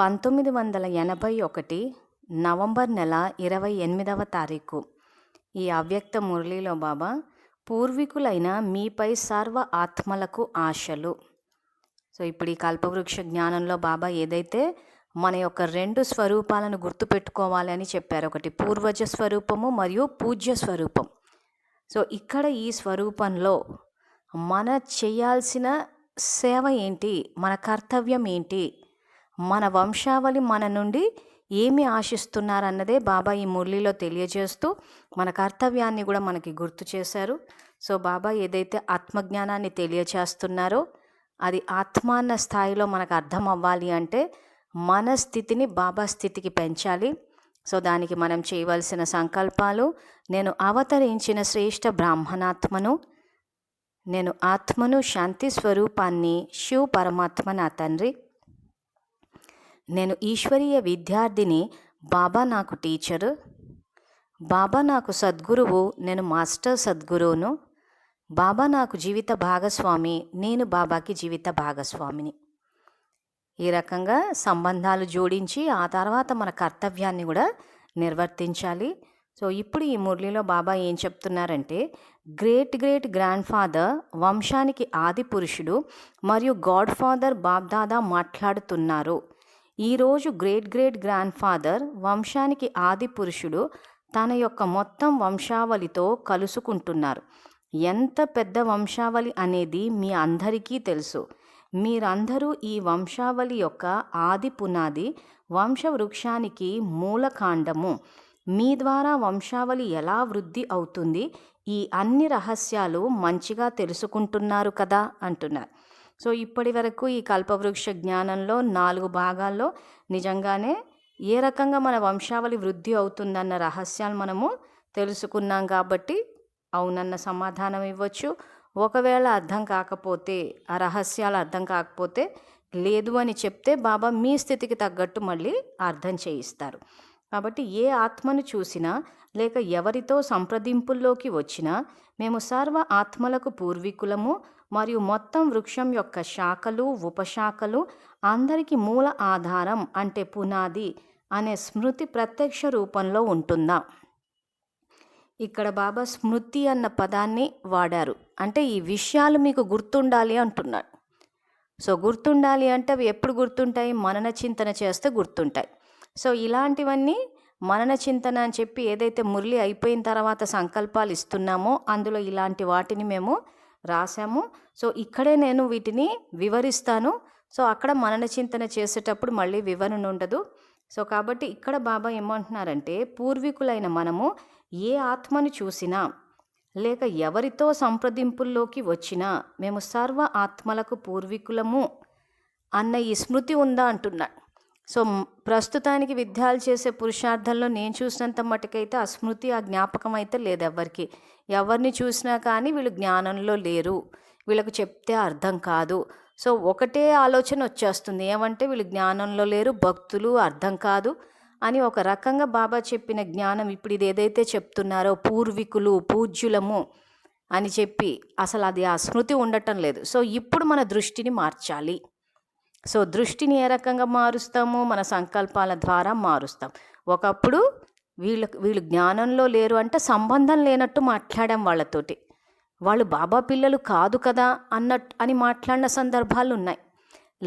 1981 November నెల 28వ తారీఖు ఈ అవ్యక్త మురళిలో బాబా పూర్వీకులైన మీపై సర్వ ఆత్మలకు ఆశలు. సో ఇప్పుడు ఈ కల్పవృక్ష జ్ఞానంలో బాబా ఏదైతే మన యొక్క రెండు స్వరూపాలను గుర్తుపెట్టుకోవాలి అని చెప్పారు. ఒకటి పూర్వజ స్వరూపము మరియు పూజ్య స్వరూపం. సో ఇక్కడ ఈ స్వరూపంలో మన చేయాల్సిన సేవ ఏంటి, మన కర్తవ్యం ఏంటి, మన వంశావళి మన నుండి ఏమి ఆశిస్తున్నారన్నదే బాబా ఈ మురళిలో తెలియజేస్తూ మన కర్తవ్యాన్ని కూడా మనకి గుర్తు చేశారు. సో బాబా ఏదైతే ఆత్మజ్ఞానాన్ని తెలియచేస్తున్నారో అది ఆత్మాన్న స్థాయిలో మనకు అర్థం అవ్వాలి అంటే మన స్థితిని బాబా స్థితికి పెంచాలి. సో దానికి మనం చేయవలసిన సంకల్పాలు: నేను అవతరించిన శ్రేష్ఠ బ్రాహ్మణాత్మను, నేను ఆత్మను, శాంతి స్వరూపాన్ని, శివ పరమాత్మ నా తండ్రి, నేను ఈశ్వరీయ విద్యార్థిని, బాబా నాకు టీచరు, బాబా నాకు సద్గురువు, నేను మాస్టర్ సద్గురువును, బాబా నాకు జీవిత భాగస్వామి, నేను బాబాకి జీవిత భాగస్వామిని. ఈ రకంగా సంబంధాలు జోడించి ఆ తర్వాత మన కర్తవ్యాన్ని కూడా నిర్వర్తించాలి. సో ఇప్పుడు ఈ మురళిలో బాబా ఏం చెప్తున్నారంటే, గ్రేట్ గ్రేట్ గ్రాండ్ ఫాదర్ వంశానికి ఆది పురుషుడు మరియు గాడ్ ఫాదర్ బాబ్దాదా మాట్లాడుతున్నారు. ఈరోజు గ్రేట్ గ్రేట్ గ్రాండ్ ఫాదర్ వంశానికి ఆది పురుషుడు తన యొక్క మొత్తం వంశావళితో కలుసుకుంటున్నారు. ఎంత పెద్ద వంశావళి అనేది మీ అందరికీ తెలుసు. మీరందరూ ఈ వంశావళి యొక్క ఆది పునాది, వంశవృక్షానికి మూలకాండము. మీ ద్వారా వంశావళి ఎలా వృద్ధి అవుతుంది, ఈ అన్ని రహస్యాలు మంచిగా తెలుసుకుంటున్నారు కదా అంటున్నారు. సో ఇప్పటి వరకు ఈ కల్పవృక్ష జ్ఞానంలో 4 భాగాల్లో నిజంగానే ఏ రకంగా మన వంశావళి వృద్ధి అవుతుందన్న రహస్యాలు మనము తెలుసుకున్నాం. కాబట్టి అవునన్న సమాధానం ఇవ్వచ్చు. ఒకవేళ అర్థం కాకపోతే, ఆ రహస్యాలు అర్థం కాకపోతే లేదు అని చెప్తే బాబా మీ స్థితికి తగ్గట్టు మళ్ళీ అర్థం చేయిస్తారు. కాబట్టి ఏ ఆత్మను చూసినా లేక ఎవరితో సంప్రదింపుల్లోకి వచ్చినా మేము సర్వ ఆత్మలకు పూర్వీకులము మరియు మొత్తం వృక్షం యొక్క శాఖలు, ఉపశాఖలు, అందరికీ మూల ఆధారం అంటే పునాది అనే స్మృతి ప్రత్యక్ష రూపంలో ఉంటుందా? ఇక్కడ బాబా స్మృతి అన్న పదాన్ని వాడారు. అంటే ఈ విషయాలు మీకు గుర్తుండాలి అంటున్నాడు. సో గుర్తుండాలి అంటే అవి ఎప్పుడు గుర్తుంటాయి? మనన చింతన చేస్తే గుర్తుంటాయి. సో ఇలాంటివన్నీ మనన చింతన అని చెప్పి ఏదైతే మురళి అయిపోయిన తర్వాత సంకల్పాలు ఇస్తున్నామో అందులో ఇలాంటి వాటిని మేము రాశాము. సో ఇక్కడే నేను వీటిని వివరిస్తాను. సో అక్కడ మనన చింతన చేసేటప్పుడు మళ్ళీ వివరణ ఉండదు. సో కాబట్టి ఇక్కడ బాబా ఏమంటున్నారంటే, పూర్వీకులైన మనము ఏ ఆత్మను చూసినా లేక ఎవరితో సంప్రదింపుల్లోకి వచ్చినా మేము సర్వ ఆత్మలకు పూర్వీకులము అన్న ఈ స్మృతి ఉందా అంటున్నాడు. సో ప్రస్తుతానికి విద్యాలు చేసే పురుషార్థంలో నేను చూసినంత మటుకైతే ఆ స్మృతి, ఆ జ్ఞాపకం అయితే లేదు ఎవరికి. ఎవరిని చూసినా కానీ వీళ్ళు జ్ఞానంలో లేరు, వీళ్ళకు చెప్తే అర్థం కాదు. సో ఒకటే ఆలోచన వచ్చేస్తుంది, ఏమంటే వీళ్ళు జ్ఞానంలో లేరు, భక్తులు, అర్థం కాదు అని. ఒక రకంగా బాబా చెప్పిన జ్ఞానం ఇప్పుడు ఇది ఏదైతే చెప్తున్నారో పూర్వీకులు, పూజ్యులము అని చెప్పి అసలు అది ఆ స్మృతి ఉండటం లేదు. సో ఇప్పుడు మన దృష్టిని మార్చాలి. సో దృష్టిని ఏ రకంగా మారుస్తాము? మన సంకల్పాల ద్వారా మారుస్తాం. ఒకప్పుడు వీళ్ళు జ్ఞానంలో లేరు అంటే సంబంధం లేనట్టు మాట్లాడాం వాళ్ళతోటి. వాళ్ళు బాబా పిల్లలు కాదు కదా అని మాట్లాడిన సందర్భాలు ఉన్నాయి.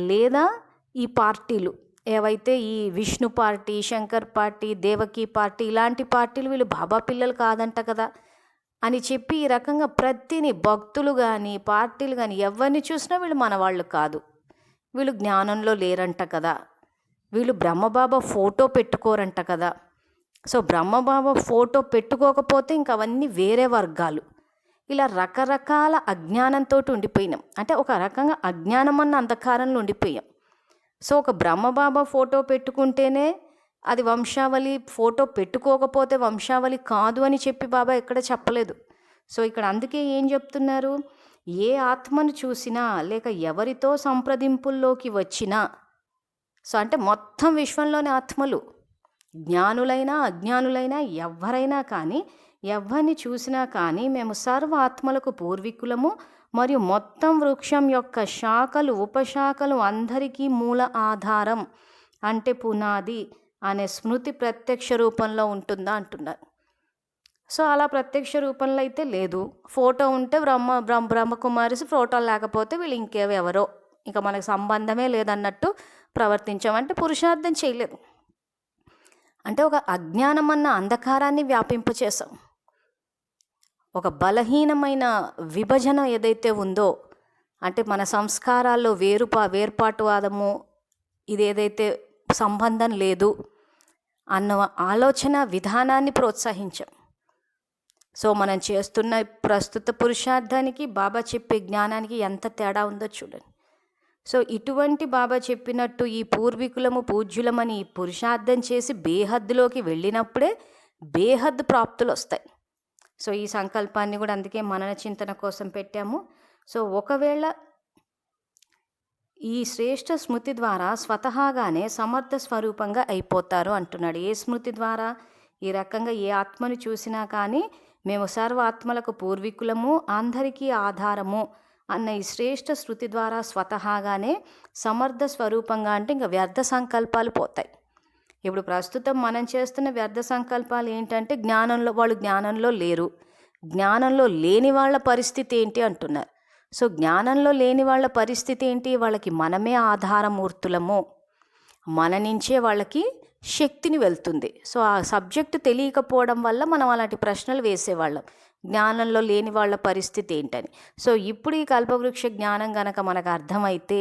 లేదా ఈ పార్టీలు ఏవైతే ఈ Vishnu party, Shankar party, Devaki party, ఇలాంటి పార్టీలు వీళ్ళు బాబా పిల్లలు కాదంట కదా అని చెప్పి ఈ రకంగా ప్రతిని భక్తులు కానీ పార్టీలు కానీ ఎవరిని చూసినా వీళ్ళు మన వాళ్ళు కాదు, వీళ్ళు జ్ఞానంలో లేరంట కదా, వీళ్ళు బ్రహ్మబాబా ఫోటో పెట్టుకోరంట కదా. సో బ్రహ్మబాబా ఫోటో పెట్టుకోకపోతే ఇంక అవన్నీ వేరే వర్గాలు. ఇలా రకరకాల అజ్ఞానంతో ఉండిపోయినాం. అంటే ఒక రకంగా అజ్ఞానం అన్న అంధకారంలో ఉండిపోయాం. సో ఒక బ్రహ్మబాబా ఫోటో పెట్టుకుంటేనే అది వంశావళి, ఫోటో పెట్టుకోకపోతే వంశావళి కాదు అని చెప్పి బాబా ఎక్కడ చెప్పలేదు. సో ఇక్కడ అందుకే ఏం చెప్తున్నారు, ఏ ఆత్మను చూసినా లేక ఎవరితో సంప్రదింపుల్లోకి వచ్చినా, సో అంటే మొత్తం విశ్వంలోని ఆత్మలు, జ్ఞానులైనా అజ్ఞానులైనా ఎవరైనా కానీ ఎవరిని చూసినా కానీ మేము సర్వ ఆత్మలకు పూర్వీకులము మరియు మొత్తం వృక్షం యొక్క శాఖలు, ఉపశాఖలు అందరికీ మూల ఆధారం అంటే పునాది అనే స్మృతి ప్రత్యక్ష రూపంలో ఉంటుందా అంటున్నారు. సో అలా ప్రత్యక్ష రూపంలో అయితే లేదు. ఫోటో ఉంటే బ్రహ్మకుమారిస్, ఫోటో లేకపోతే వీళ్ళు ఇంకెవరో, ఇంకా మనకు సంబంధమే లేదన్నట్టు ప్రవర్తించామంటే పురుషార్థం చేయలేదు. అంటే ఒక అజ్ఞానం అన్న అంధకారాన్ని వ్యాపింపచేసాం. ఒక బలహీనమైన విభజన ఏదైతే ఉందో, అంటే మన సంస్కారాల్లో వేర్పాటువాదము, ఇదేదైతే సంబంధం లేదు అన్న ఆలోచన విధానాన్ని ప్రోత్సహించాం. సో మనం చేస్తున్న ప్రస్తుత పురుషార్థానికి బాబా చెప్పే జ్ఞానానికి ఎంత తేడా ఉందో చూడండి. సో ఇటువంటి బాబా చెప్పినట్టు ఈ పూర్వీకులము పూజ్యులమని పురుషార్థం చేసి బేహద్దులోకి వెళ్ళినప్పుడే బేహద్దు ప్రాప్తులు వస్తాయి. సో ఈ సంకల్పాన్ని కూడా అందుకే మనన చింతన కోసం పెట్టాము. సో ఒకవేళ ఈ శ్రేష్ఠ స్మృతి ద్వారా స్వతహాగానే సమర్థ స్వరూపంగా అయిపోతారు అంటున్నాడు. ఏ స్మృతి ద్వారా? ఈ రకంగా ఏ ఆత్మని చూసినా కానీ మేము సర్వ ఆత్మలకు పూర్వీకులము, అందరికీ ఆధారము అన్న ఈ శ్రేష్ఠ శృతి ద్వారా స్వతహాగానే సమర్థ స్వరూపంగా, అంటే ఇంకా వ్యర్థ సంకల్పాలు పోతాయి. ఇప్పుడు ప్రస్తుతం మనం చేస్తున్న వ్యర్థ సంకల్పాలు ఏంటంటే వాళ్ళు జ్ఞానంలో లేరు, జ్ఞానంలో లేని వాళ్ళ పరిస్థితి ఏంటి అంటున్నారు. సో జ్ఞానంలో లేని వాళ్ళ పరిస్థితి ఏంటి? వాళ్ళకి మనమే ఆధారమూర్తులము, మన నుంచే వాళ్ళకి శక్తిని వెళ్తుంది. సో ఆ సబ్జెక్టు తెలియకపోవడం వల్ల మనం అలాంటి ప్రశ్నలు వేసేవాళ్ళం, జ్ఞానంలో లేని వాళ్ళ పరిస్థితి ఏంటని. సో ఇప్పుడు ఈ కల్పవృక్ష జ్ఞానం గనక మనకు అర్థమైతే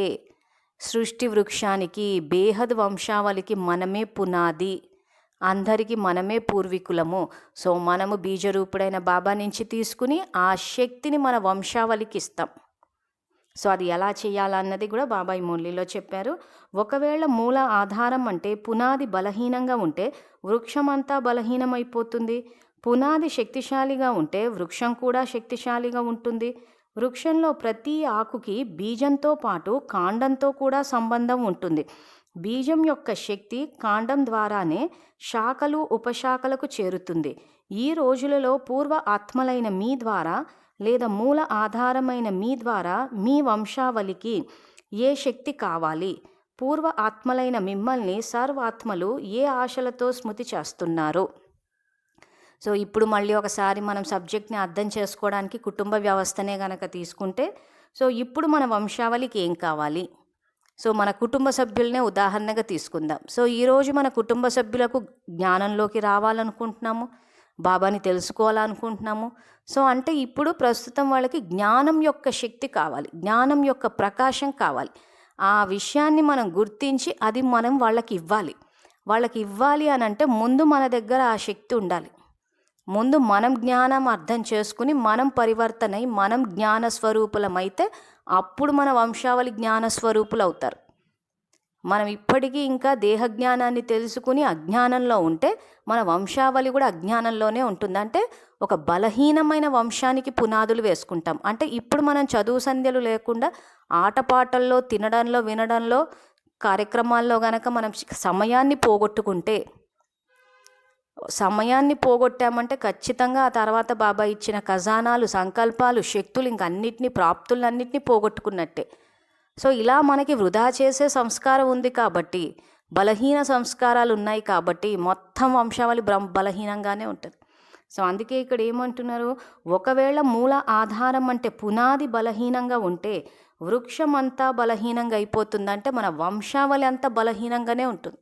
సృష్టి వృక్షానికి, బేహద్ వంశావళికి మనమే పునాది, అందరికీ మనమే పూర్వీకులము. సో మనము బీజరూపుడైన బాబా నుంచి తీసుకుని ఆ శక్తిని మన వంశావళికి ఇస్తాం. సో అది ఎలా చేయాలన్నది కూడా బాబా ఈ మురళిలో చెప్పారు. ఒకవేళ మూల ఆధారం అంటే పునాది బలహీనంగా ఉంటే వృక్షమంతా బలహీనమైపోతుంది. పునాది శక్తిశాలిగా ఉంటే వృక్షం కూడా శక్తిశాలిగా ఉంటుంది. వృక్షంలో ప్రతి ఆకుకి బీజంతో పాటు కాండంతో కూడా సంబంధం ఉంటుంది. బీజం యొక్క శక్తి కాండం ద్వారానే శాఖలు ఉపశాఖలకు చేరుతుంది. ఈ రోజులలో పూర్వ ఆత్మలైన మీ ద్వారా లేదా మూల ఆధారమైన మీ ద్వారా మీ వంశావళికి ఏ శక్తి కావాలి? పూర్వ ఆత్మలైన మిమ్మల్ని సర్వాత్మలు ఏ ఆశలతో స్మృతి చేస్తున్నారు? సో ఇప్పుడు మళ్ళీ ఒకసారి మనం సబ్జెక్ట్ని అర్థం చేసుకోవడానికి కుటుంబ వ్యవస్థనే కనుక తీసుకుంటే, సో ఇప్పుడు మన వంశావళికి ఏం కావాలి? సో మన కుటుంబ సభ్యులనే ఉదాహరణగా తీసుకుందాం. సో ఈరోజు మన కుటుంబ సభ్యులకు జ్ఞానంలోకి రావాలనుకుంటున్నాము, బాబాని తెలుసుకోవాలనుకుంటున్నాము. సో అంటే ఇప్పుడు ప్రస్తుతం వాళ్ళకి జ్ఞానం యొక్క శక్తి కావాలి, జ్ఞానం యొక్క ప్రకాశం కావాలి. ఆ విషయాన్ని మనం గుర్తించి అది మనం వాళ్ళకి ఇవ్వాలి. వాళ్ళకి ఇవ్వాలి అని అంటే ముందు మన దగ్గర ఆ శక్తి ఉండాలి. ముందు మనం జ్ఞానం అర్థం చేసుకుని మనం పరివర్తనై మనం జ్ఞాన స్వరూపులమైతే అప్పుడు మన వంశావళి జ్ఞాన స్వరూపులు అవుతారు. మనం ఇప్పటికీ ఇంకా దేహజ్ఞానాన్ని తెలుసుకుని అజ్ఞానంలో ఉంటే మన వంశావళి కూడా అజ్ఞానంలోనే ఉంటుంది. అంటే ఒక బలహీనమైన వంశానికి పునాదులు వేసుకుంటాం. అంటే ఇప్పుడు మనం చదువు సంధ్యలు లేకుండా ఆటపాటల్లో, తినడంలో, వినడంలో, కార్యక్రమాల్లో గనక మనం సమయాన్ని పోగొట్టామంటే ఖచ్చితంగా ఆ తర్వాత బాబా ఇచ్చిన ఖజానాలు, సంకల్పాలు, శక్తులు ఇంకన్నిటినీ, ప్రాప్తులన్నిటినీ పోగొట్టుకున్నట్టే. సో ఇలా మనకి వృధా చేసే సంస్కారం ఉంది కాబట్టి, బలహీన సంస్కారాలు ఉన్నాయి కాబట్టి మొత్తం వంశావళి బలహీనంగానే ఉంటుంది. సో అందుకే ఇక్కడ ఏమంటున్నారు, ఒకవేళ మూల ఆధారం అంటే పునాది బలహీనంగా ఉంటే వృక్షం అంతా బలహీనంగా అయిపోతుందంటే మన వంశావళి అంతా బలహీనంగానే ఉంటుంది.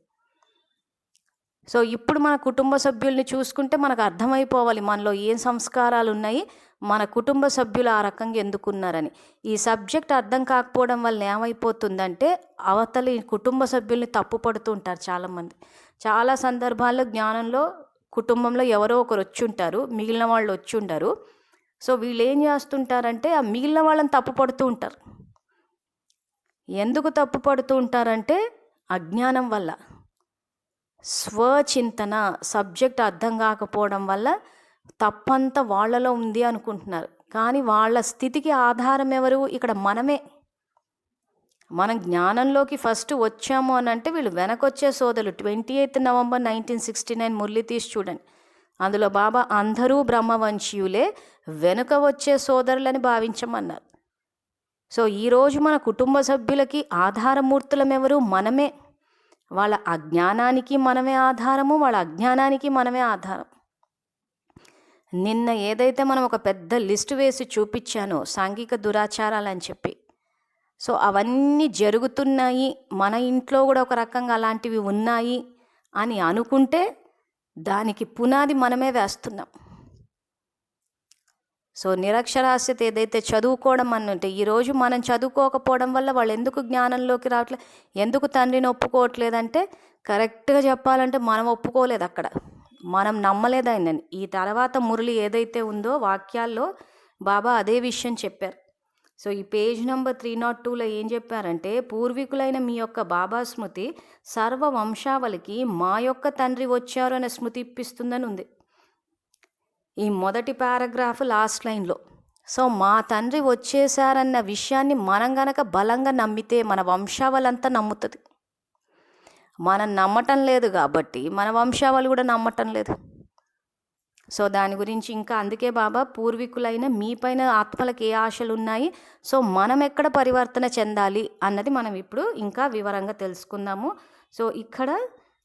సో ఇప్పుడు మన కుటుంబ సభ్యుల్ని చూసుకుంటే మనకు అర్థమైపోవాలి మనలో ఏం సంస్కారాలు ఉన్నాయి, మన కుటుంబ సభ్యులు ఆ రకంగా ఎందుకున్నారని. ఈ సబ్జెక్ట్ అర్థం కాకపోవడం వల్ల ఏమైపోతుందంటే అవతలి కుటుంబ సభ్యుల్ని తప్పు పడుతూ ఉంటారు చాలామంది. చాలా సందర్భాల్లో జ్ఞానంలో కుటుంబంలో ఎవరో ఒకరు వచ్చి ఉంటారు, మిగిలిన వాళ్ళు వచ్చి ఉంటారు. సో వీళ్ళు ఏం చేస్తుంటారంటే ఆ మిగిలిన వాళ్ళని తప్పు పడుతూ ఉంటారు. ఎందుకు తప్పు పడుతూ ఉంటారంటే అజ్ఞానం వల్ల, స్వచింతన, సబ్జెక్ట్ అర్థం కాకపోవడం వల్ల తప్పంతా వాళ్ళలో ఉంది అనుకుంటున్నారు. కానీ వాళ్ళ స్థితికి ఆధారం ఎవరు? ఇక్కడ మనమే. మనం జ్ఞానంలోకి ఫస్ట్ వచ్చాము అని అంటే వీళ్ళు వెనకొచ్చే సోదరులు. 28 నవంబర్ 1969 మురళి తీసి చూడండి. అందులో బాబా అందరూ బ్రహ్మవంశీయులే, వెనుక వచ్చే సోదరులని భావించమన్నారు. సో ఈరోజు మన కుటుంబ సభ్యులకి ఆధారమూర్తులం ఎవరు? మనమే. వాళ్ళ అజ్ఞానానికి మనమే ఆధారము, వాళ్ళ అజ్ఞానానికి మనమే ఆధారం. నిన్న ఏదైతే మనం ఒక పెద్ద లిస్టు వేసి చూపించానో సాంఘిక దురాచారాలని చెప్పి, సో అవన్నీ జరుగుతున్నాయి, మన ఇంట్లో కూడా ఒక రకంగా అలాంటివి ఉన్నాయి అని అనుకుంటే దానికి పునాది మనమే వేస్తున్నాం. సో నిరక్షరాస్యత ఏదైతే చదువుకోవడం అనంటే, ఈరోజు మనం చదువుకోకపోవడం వల్ల వాళ్ళు ఎందుకు జ్ఞానంలోకి రావట్లేదు, ఎందుకు తండ్రిని ఒప్పుకోవట్లేదంటే, కరెక్ట్గా చెప్పాలంటే మనం ఒప్పుకోలేదు, అక్కడ మనం నమ్మలేదు ఆయనని. ఈ తర్వాత మురళి ఏదైతే ఉందో వాక్యాల్లో బాబా అదే విషయం చెప్పారు. సో ఈ పేజ్ నెంబర్ 302లో ఏం చెప్పారంటే, పూర్వీకులైన మీ యొక్క బాబా స్మృతి సర్వ వంశావళికి మా యొక్క తండ్రి వచ్చారు అనే స్మృతి ఇప్పిస్తుందని ఉంది ఈ మొదటి పారాగ్రాఫ్ లాస్ట్ లైన్లో. సో మా తండ్రి వచ్చేసారన్న విషయాన్ని మనం గనక బలంగా నమ్మితే మన వంశావళంతా నమ్ముతుంది. మనం నమ్మటం లేదు కాబట్టి మన వంశావళి కూడా నమ్మటం లేదు. సో దాని గురించి ఇంకా అందుకే బాబా పూర్వీకులైన మీపైన ఆత్మలకు ఏ ఆశలు ఉన్నాయి, సో మనం ఎక్కడ పరివర్తన చెందాలి అన్నది మనం ఇప్పుడు ఇంకా వివరంగా తెలుసుకుందాము. సో ఇక్కడ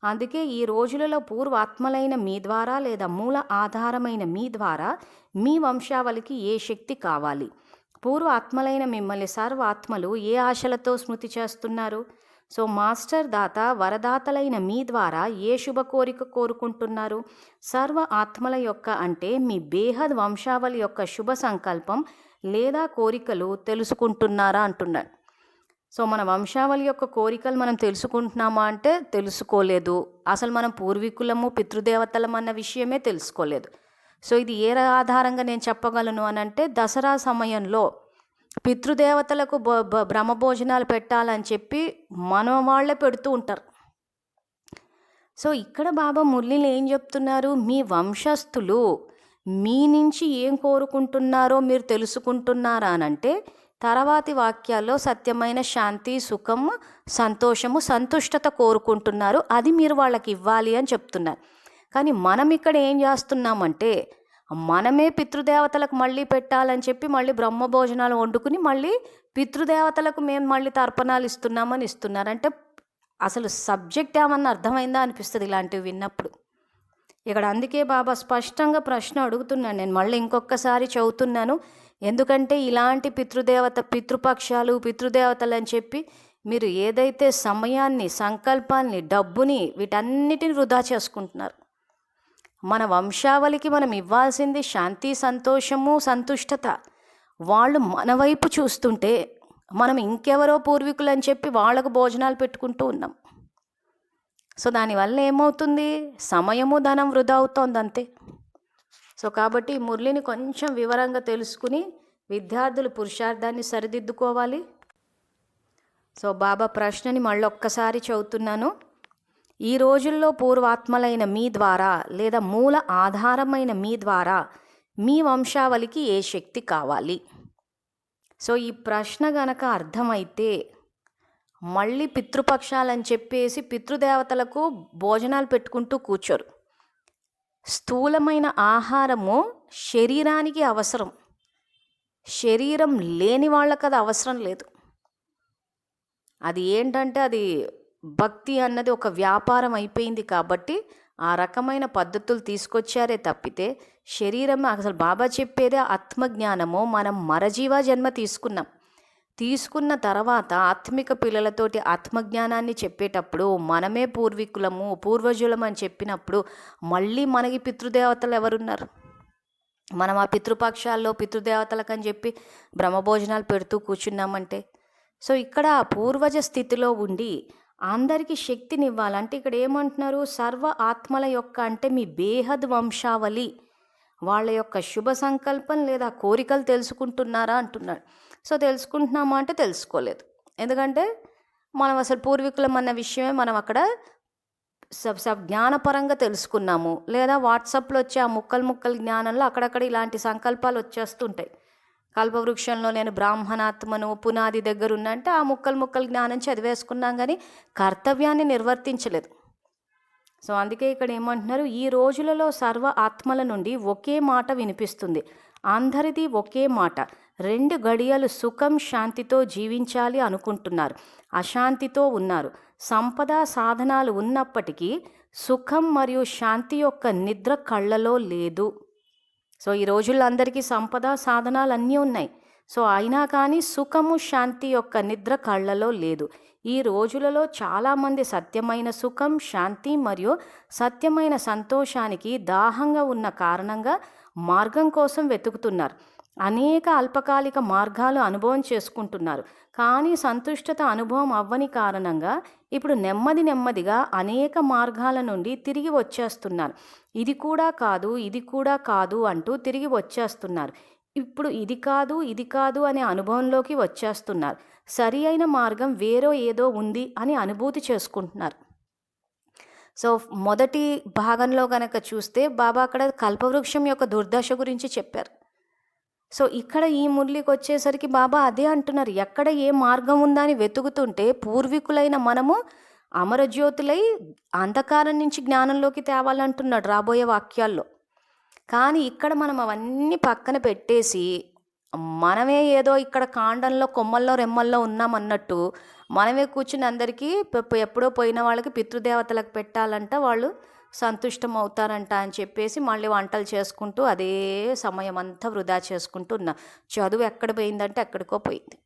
అందుకే ఈ రోజులలో పూర్వాత్మలైన మీ ద్వారా లేదా మూల ఆధారమైన మీ ద్వారా మీ వంశావళికి ఏ శక్తి కావాలి, పూర్వ ఆత్మలైన మిమ్మల్ని సర్వ ఆత్మలు ఏ ఆశలతో స్మృతి చేస్తున్నారు, సో మాస్టర్ దాత వరదాతలైన మీ ద్వారా ఏ శుభ కోరిక కోరుకుంటున్నారు, సర్వ ఆత్మల యొక్క అంటే మీ బేహద్ వంశావళి యొక్క శుభ సంకల్పం లేదా కోరికలు తెలుసుకుంటున్నారా అంటున్నాడు. సో మన వంశావళి యొక్క కోరికలు మనం తెలుసుకుంటున్నామా అంటే తెలుసుకోలేదు. అసలు మనం పూర్వీకులము పితృదేవతలం అన్న విషయమే తెలుసుకోలేదు. సో ఇది ఏ ఆధారంగా నేను చెప్పగలను అని అంటే, దసరా సమయంలో పితృదేవతలకు బ్రహ్మభోజనాలు పెట్టాలని చెప్పి మన వాళ్ళే పెడుతూ ఉంటారు. సో ఇక్కడ బాబా మురళిలో ఏం చెప్తున్నారు, మీ వంశస్థులు మీ నుంచి ఏం కోరుకుంటున్నారో మీరు తెలుసుకుంటున్నారా అనంటే, తర్వాతి వాక్యాల్లో సత్యమైన శాంతి, సుఖం, సంతోషము, సంతుష్టత కోరుకుంటున్నారు, అది మీరు వాళ్ళకి ఇవ్వాలి అని చెప్తున్నారు. కానీ మనం ఇక్కడ ఏం చేస్తున్నామంటే, మనమే పితృదేవతలకు మళ్ళీ పెట్టాలని చెప్పి మళ్ళీ బ్రహ్మభోజనాలు వండుకుని మళ్ళీ పితృదేవతలకు మేము మళ్ళీ తర్పణాలు ఇస్తున్నామని ఇస్తున్నారంటే, అసలు సబ్జెక్ట్ ఏమన్నా అర్థమైందా అనిపిస్తుంది ఇలాంటివి విన్నప్పుడు. ఇక్కడ అందుకే బాబా స్పష్టంగా ప్రశ్న అడుగుతున్నాను. నేను మళ్ళీ ఇంకొకసారి చదువుతున్నాను, ఎందుకంటే ఇలాంటి పితృపక్షాలు పితృదేవతలు అని చెప్పి మీరు ఏదైతే సమయాన్ని, సంకల్పాన్ని, డబ్బుని వీటన్నిటిని వృధా చేసుకుంటున్నారు. మన వంశావళికి మనం ఇవ్వాల్సింది శాంతి, సంతోషము, సంతుష్టత. వాళ్ళు మన వైపు చూస్తుంటే మనం ఇంకెవరో పూర్వీకులు అని చెప్పి వాళ్ళకు భోజనాలు పెట్టుకుంటూ ఉన్నాం. సో దానివల్ల ఏమవుతుంది, సమయము ధనం వృధా అవుతోంది అంతే. సో కాబట్టి ఈ మురళిని కొంచెం వివరంగా తెలుసుకుని విద్యార్థులు పురుషార్థాన్ని సరిదిద్దుకోవాలి. సో బాబా ప్రశ్నని మళ్ళీ ఒక్కసారి చదువుతున్నాను. ఈ రోజుల్లో పూర్వాత్మలైన మీ ద్వారా లేదా మూల ఆధారమైన మీ ద్వారా మీ వంశావళికి ఏ శక్తి కావాలి. సో ఈ ప్రశ్న గనక అర్థమైతే మళ్ళీ పితృపక్షాలని చెప్పేసి పితృదేవతలకు భోజనాలు పెట్టుకుంటూ కూర్చోరు. స్థూలమైన ఆహారము శరీరానికి అవసరం, శరీరం లేని వాళ్ళకి అది అవసరం లేదు. అది ఏంటంటే అది భక్తి అన్నది ఒక వ్యాపారం అయిపోయింది కాబట్టి ఆ రకమైన పద్ధతులు తీసుకొచ్చారే తప్పితే శరీరం అసలు బాబా చెప్పేదే ఆత్మజ్ఞానము. మనం మరజీవ జన్మ తీసుకున్న తర్వాత ఆత్మిక పిల్లలతోటి ఆత్మజ్ఞానాన్ని చెప్పేటప్పుడు మనమే పూర్వీకులము పూర్వజులం అని చెప్పినప్పుడు మళ్ళీ మనకి పితృదేవతలు ఎవరున్నారు? మనం ఆ పితృపక్షాల్లో పితృదేవతలకు అని చెప్పి బ్రహ్మభోజనాలు పెడుతూ కూర్చున్నామంటే, సో ఇక్కడ ఆ పూర్వజ స్థితిలో ఉండి అందరికీ శక్తినివ్వాలంటే ఇక్కడ ఏమంటున్నారు, సర్వ ఆత్మల యొక్క అంటే మీ బేహద్ వంశావళి వాళ్ళ యొక్క శుభ సంకల్పం లేదా కోరికలు తెలుసుకుంటున్నారా అంటున్నాడు. సో తెలుసుకుంటున్నామా అంటే తెలుసుకోలేదు, ఎందుకంటే మనం అసలు పూర్వీకులం అన్న విషయమే మనం అక్కడ జ్ఞానపరంగా తెలుసుకున్నాము. లేదా వాట్సాప్లో వచ్చే ఆ ముక్కలు జ్ఞానంలో అక్కడక్కడ ఇలాంటి సంకల్పాలు వచ్చేస్తుంటాయి. కల్పవృక్షంలో నేను బ్రాహ్మణాత్మను పునాది దగ్గర ఉన్నంటే ఆ ముక్కలు జ్ఞానం చదివేసుకున్నాం, కానీ కర్తవ్యాన్ని నిర్వర్తించలేదు. సో అందుకే ఇక్కడ ఏమంటున్నారు, ఈ రోజులలో సర్వ ఆత్మల నుండి ఒకే మాట వినిపిస్తుంది, అందరిది ఒకే మాట, 2 గడియలు సుఖం శాంతితో జీవించాలి అనుకుంటున్నారు, అశాంతితో ఉన్నారు. సంపద సాధనాలు ఉన్నప్పటికీ సుఖం మరియు శాంతి యొక్క నిద్ర కళ్ళలో లేదు. సో ఈ రోజుల్లో అందరికీ సంపద సాధనాలు అన్నీ ఉన్నాయి. సో అయినా కానీ సుఖము శాంతి యొక్క నిద్ర కళ్ళలో లేదు. ఈ రోజులలో చాలామంది సత్యమైన సుఖం శాంతి మరియు సత్యమైన సంతోషానికి దాహంగా ఉన్న కారణంగా మార్గం కోసం వెతుకుతున్నారు. అనేక అల్పకాలిక మార్గాలు అనుభవం చేసుకుంటున్నారు. కానీ సంతుష్టత అనుభవం అవ్వని కారణంగా ఇప్పుడు నెమ్మదిగా అనేక మార్గాల నుండి తిరిగి వచ్చేస్తున్నారు. ఇది కూడా కాదు అంటూ తిరిగి వచ్చేస్తున్నారు. ఇప్పుడు ఇది కాదు అనే అనుభవంలోకి వచ్చేస్తున్నారు. సరి అయిన మార్గం వేరే ఏదో ఉంది అని అనుభూతి చేసుకుంటున్నారు. సో మొదటి భాగంలో కనుక చూస్తే బాబా అక్కడ కల్పవృక్షం యొక్క దుర్దశ గురించి చెప్పారు. సో ఇక్కడ ఈ మురళికి వచ్చేసరికి బాబా అదే అంటున్నారు, ఎక్కడ ఏ మార్గం ఉందా అని వెతుకుతుంటే పూర్వీకులైన మనము అమరజ్యోతులై అంధకారం నుంచి జ్ఞానంలోకి తేవాలంటున్నాడు రాబోయే వాక్యాల్లో. కానీ ఇక్కడ మనం అవన్నీ పక్కన పెట్టేసి మనమే ఏదో ఇక్కడ కాండంలో కొమ్మల్లో రెమ్మల్లో ఉన్నామన్నట్టు మనమే కూర్చుని అందరికీ ఎప్పుడో పోయిన వాళ్ళకి పితృదేవతలకు పెట్టాలంట, వాళ్ళు సంతుష్టం అవుతారంట అని చెప్పేసి మళ్ళీ వంటలు చేసుకుంటూ అదే సమయం అంతా వృధా చేసుకుంటూ ఉన్నా. చదువు ఎక్కడ పోయిందంటే ఎక్కడికో పోయింది.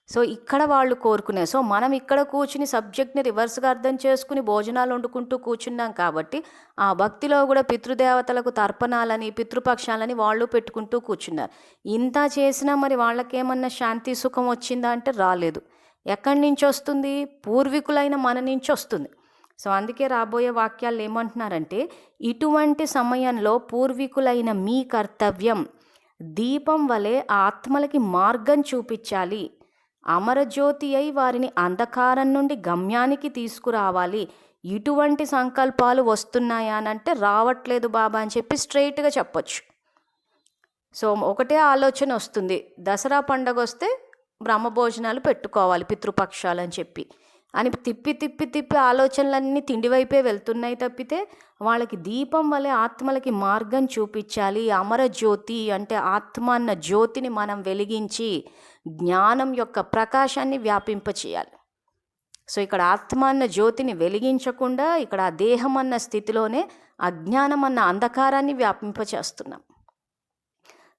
సో ఇక్కడ వాళ్ళు కోరుకునే, సో మనం ఇక్కడ కూర్చుని సబ్జెక్ట్ని రివర్స్గా అర్థం చేసుకుని భోజనాలు వండుకుంటూ కూర్చున్నాం కాబట్టి ఆ భక్తిలో కూడా పితృదేవతలకు తర్పణాలని పితృపక్షాలని వాళ్ళు పెట్టుకుంటూ కూర్చున్నారు. ఇంత చేసినా మరి వాళ్ళకేమన్నా శాంతి సుఖం వచ్చిందా అంటే రాలేదు. ఎక్కడి నుంచి వస్తుంది? పూర్వీకులైన మన నుంచి వస్తుంది. సో అందుకే రాబోయే వాక్యాలు ఏమంటున్నారంటే, ఇటువంటి సమయంలో పూర్వీకులైన మీ కర్తవ్యం దీపం వలె ఆత్మలకి మార్గం చూపించాలి, అమరజ్యోతి అయి వారిని అంధకారం నుండి గమ్యానికి తీసుకురావాలి. ఇటువంటి సంకల్పాలు వస్తున్నాయా అని అంటే రావట్లేదు బాబా అని చెప్పి స్ట్రైట్గా చెప్పొచ్చు. సో ఒకటే ఆలోచన వస్తుంది, దసరా పండగ వస్తే బ్రహ్మభోజనాలు పెట్టుకోవాలి పితృపక్షాలు అని చెప్పి అని తిప్పి ఆలోచనలన్నీ తిండి వైపే వెళ్తున్నాయి తప్పితే వాళ్ళకి దీపం వలె ఆత్మలకి మార్గం చూపించాలి. అమరజ్యోతి అంటే ఆత్మ అన్న జ్యోతిని మనం వెలిగించి జ్ఞానం యొక్క ప్రకాశాన్ని వ్యాపింపచేయాలి. సో ఇక్కడ ఆత్మ అన్న జ్యోతిని వెలిగించకుండా ఇక్కడ ఆ దేహం అన్న స్థితిలోనే అజ్ఞానం అన్న అంధకారాన్ని వ్యాపింపచేస్తున్నాం.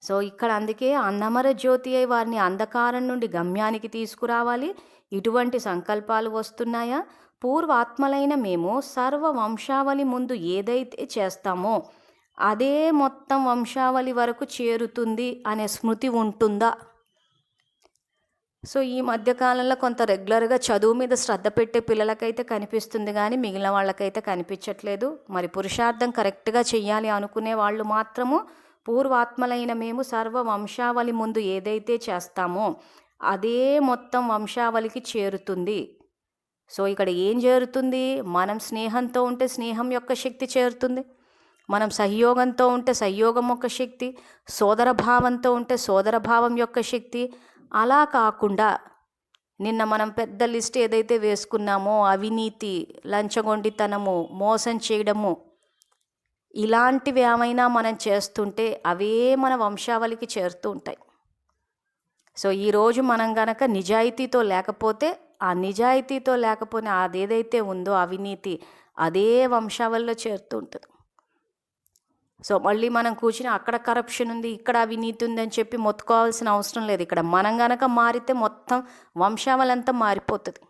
సో ఇక్కడ అందుకే అన్నమర జ్యోతి అయి వారిని అంధకారం నుండి గమ్యానికి తీసుకురావాలి. ఇటువంటి సంకల్పాలు వస్తున్నాయా? పూర్వాత్మలైన మేము సర్వ వంశావళి ముందు ఏదైతే చేస్తామో అదే మొత్తం వంశావళి వరకు చేరుతుంది అనే స్మృతి ఉంటుందా? సో ఈ మధ్యకాలంలో కొంత రెగ్యులర్గా చదువు మీద శ్రద్ధ పెట్టే పిల్లలకైతే కనిపిస్తుంది, కానీ మిగిలిన వాళ్ళకైతే కనిపించట్లేదు. మరి పురుషార్థం కరెక్ట్గా చెయ్యాలి అనుకునే వాళ్ళు మాత్రము పూర్వాత్మలైన మేము సర్వ వంశావళి ముందు ఏదైతే చేస్తామో అదే మొత్తం వంశావళికి చేరుతుంది. సో ఇక్కడ ఏం చేరుతుంది? మనం స్నేహంతో ఉంటే స్నేహం యొక్క శక్తి చేరుతుంది, మనం సహయోగంతో ఉంటే సహయోగం యొక్క శక్తి, సోదర భావంతో ఉంటే సోదర భావం యొక్క శక్తి. అలా కాకుండా నిన్న మనం పెద్ద లిస్ట్ ఏదైతే వేసుకున్నామో అవినీతి, లంచగొండితనము, మోసం చేయడము, ఇలాంటివి ఏమైనా మనం చేస్తుంటే అవే మన వంశావళికి చేరుతూ ఉంటాయి. సో ఈరోజు మనం గనక నిజాయితీతో లేకపోతే అదేదైతే ఉందో అవినీతి అదే వంశావళిలో చేరుతూ ఉంటుంది. సో మళ్ళీ మనం కూర్చుని అక్కడ కరప్షన్ ఉంది ఇక్కడ అవినీతి ఉంది అని చెప్పి మొత్తుకోవాల్సిన అవసరం లేదు. ఇక్కడ మనం గనక మారితే మొత్తం వంశావళి అంతా మారిపోతుంది.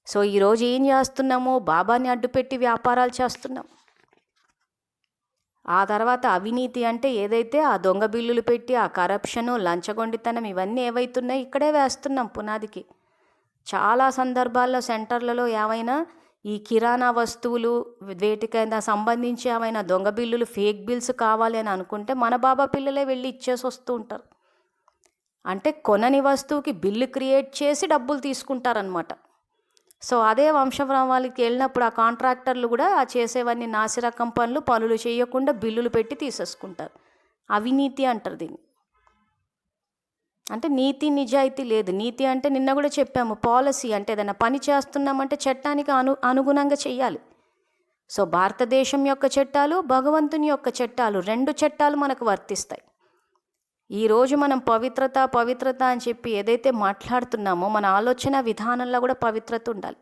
సో ఈరోజు ఏం చేస్తున్నాము? బాబాని అడ్డుపెట్టి వ్యాపారాలు చేస్తున్నాం. ఆ తర్వాత అవినీతి అంటే ఏదైతే ఆ దొంగ బిల్లులు పెట్టి ఆ కరప్షను లంచగొండితనం ఇవన్నీ ఏవైతున్నాయి ఇక్కడే వేస్తున్నాం పునాదికి. చాలా సందర్భాల్లో సెంటర్లలో ఏవైనా ఈ కిరాణా వస్తువులు వేటికైనా సంబంధించి ఏమైనా దొంగ బిల్లులు ఫేక్ బిల్స్ కావాలి అని అనుకుంటే మన బాబా పిల్లలే వెళ్ళి ఇచ్చేసి వస్తూ ఉంటారు. అంటే కొనని వస్తువుకి బిల్లు క్రియేట్ చేసి డబ్బులు తీసుకుంటారనమాట. సో అదే వంశవృక్షానికి వెళ్ళినప్పుడు ఆ కాంట్రాక్టర్లు కూడా ఆ చేసేవన్నీ నాసిరకం పనులు చేయకుండా బిల్లులు పెట్టి తీసేసుకుంటారు. అవినీతి అంటారు దీన్ని. అంటే నీతి నిజాయితీ లేదు. నీతి అంటే నిన్న కూడా చెప్పాము, పాలసీ అంటే ఏదైనా పని చేస్తున్నామంటే చట్టానికి అనుగుణంగా చెయ్యాలి. సో భారతదేశం యొక్క చట్టాలు, భగవంతుని యొక్క చట్టాలు, 2 చట్టాలు మనకు వర్తిస్తాయి. ఈరోజు మనం పవిత్రత పవిత్రత అని చెప్పి ఏదైతే మాట్లాడుతున్నామో మన ఆలోచన విధానంలో కూడా పవిత్రత ఉండాలి.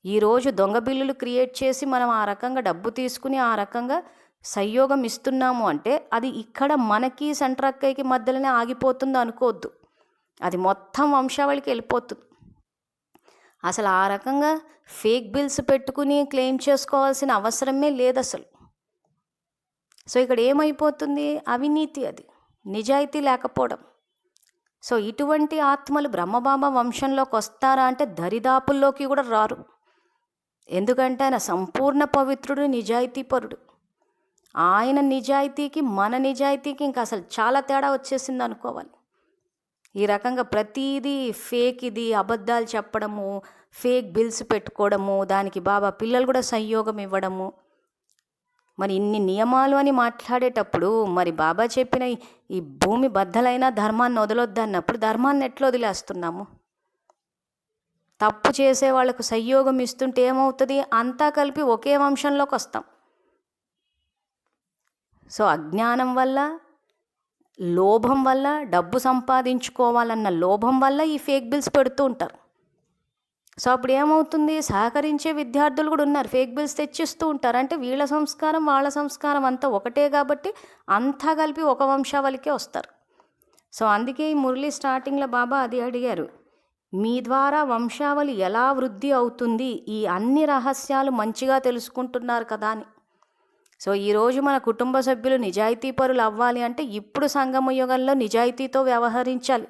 ఈరోజు దొంగ బిల్లులు క్రియేట్ చేసి మనం ఆ రకంగా డబ్బు తీసుకుని ఆ రకంగా సంయోగం ఇస్తున్నాము అంటే అది ఇక్కడ మనకి సెంట్రక్కయ్యకి మధ్యలోనే ఆగిపోతుంది అనుకోవద్దు. అది మొత్తం వంశావళికి వెళ్ళిపోతుంది. అసలు ఆ రకంగా ఫేక్ బిల్స్ పెట్టుకుని క్లెయిమ్ చేసుకోవాల్సిన అవసరమే లేదు అసలు. సో ఇక్కడ ఏమైపోతుంది? అవినీతి, అది నిజాయితీ లేకపోవడం. సో ఇటువంటి ఆత్మలు బ్రహ్మబాబా వంశంలోకి వస్తారా అంటే దరిదాపుల్లోకి కూడా రారు. ఎందుకంటే ఆయన సంపూర్ణ పవిత్రుడు, నిజాయితీపరుడు. ఆయన నిజాయితీకి మన నిజాయితీకి ఇంకా అసలు చాలా తేడా వచ్చేసింది అనుకోవాలి. ఈ రకంగా ప్రతీదీ ఫేక్, ఇది అబద్ధాలు చెప్పడము, ఫేక్ బిల్స్ పెట్టుకోవడము, దానికి బాబా పిల్లలు కూడా సంయోగం ఇవ్వడము. మరి ఇన్ని నియమాలు అని మాట్లాడేటప్పుడు మరి బాబా చెప్పిన ఈ భూమి బద్దలైన ధర్మాన్ని వదలొద్దన్నప్పుడు ధర్మాన్ని ఎట్లా వదిలేస్తున్నాము? తప్పు చేసే వాళ్ళకు సంయోగం ఇస్తుంటే ఏమవుతుంది? అంతా కలిపి ఒకే వంశంలోకి వస్తాం. సో అజ్ఞానం వల్ల, లోభం వల్ల, డబ్బు సంపాదించుకోవాలన్న లోభం వల్ల ఈ ఫేక్ బిల్స్ పెడుతూ ఉంటారు. సో అప్పుడు ఏమవుతుంది? సహకరించే విద్యార్థులు కూడా ఉన్నారు, ఫేక్ బిల్స్ తెచ్చిస్తూ ఉంటారు. అంటే వీళ్ళ సంస్కారం వాళ్ళ సంస్కారం అంతా ఒకటే కాబట్టి అంతా కలిపి ఒక వంశావళికే వస్తారు. సో అందుకే ఈ మురళి స్టార్టింగ్లో బాబా అది అడిగారు, మీ ద్వారా వంశావళి ఎలా వృద్ధి అవుతుంది, ఈ అన్ని రహస్యాలు మంచిగా తెలుసుకుంటున్నారు కదా అని. సో ఈరోజు మన కుటుంబ సభ్యులు నిజాయితీపరులు అవ్వాలి అంటే ఇప్పుడు సంగమ యుగంలో నిజాయితీతో వ్యవహరించాలి.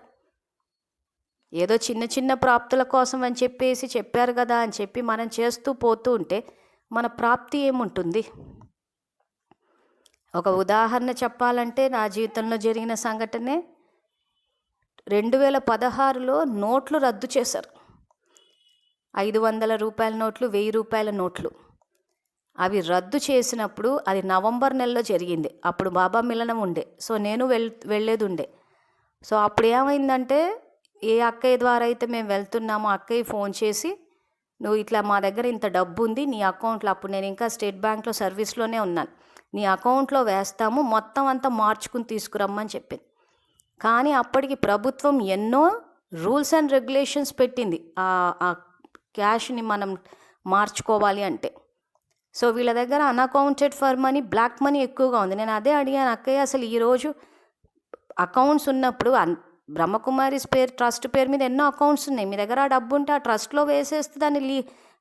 ఏదో చిన్న చిన్న ప్రాప్తుల కోసం అని చెప్పేసి చెప్పారు కదా అని చెప్పి మనం చేస్తూ పోతూ ఉంటే మన ప్రాప్తి ఏముంటుంది? ఒక ఉదాహరణ చెప్పాలంటే నా జీవితంలో జరిగిన సంఘటనే 2016లో నోట్లు రద్దు చేశారు. 500 రూపాయల నోట్లు, 1000 రూపాయల నోట్లు. అవి రద్దు చేసినప్పుడు అది నవంబర్ నెలలో జరిగింది. అప్పుడు బాబా మిలనం ఉండే. సో నేను వెళ్ళేది ఉండే. సో అప్పుడు ఏమైందంటే ఏ అక్కయ్య ద్వారా అయితే మేము వెళ్తున్నామో అక్కయ్య ఫోన్ చేసి, నువ్వు ఇట్లా మా దగ్గర ఇంత డబ్బు ఉంది నీ అకౌంట్లో, అప్పుడు నేను ఇంకా స్టేట్ బ్యాంక్లో సర్వీస్లోనే ఉన్నాను, నీ అకౌంట్లో వేస్తాము, మొత్తం అంతా మార్చుకుని తీసుకురమ్మని చెప్పింది. కానీ అప్పటికి ప్రభుత్వం ఎన్నో రూల్స్ అండ్ రెగ్యులేషన్స్ పెట్టింది ఆ క్యాష్ని మనం మార్చుకోవాలి అంటే. సో వీళ్ళ దగ్గర unaccounted for money, black money ఎక్కువగా ఉంది. నేను అదే అడిగాను, అక్కయ్య అసలు ఈరోజు అకౌంట్స్ ఉన్నప్పుడు బ్రహ్మకుమారిస్ ట్రస్ట్ పేరు మీద ఎన్నో అకౌంట్స్ ఉన్నాయి, మీ దగ్గర ఆ డబ్బు ఉంటే ఆ ట్రస్ట్లో వేసేస్తే దాన్ని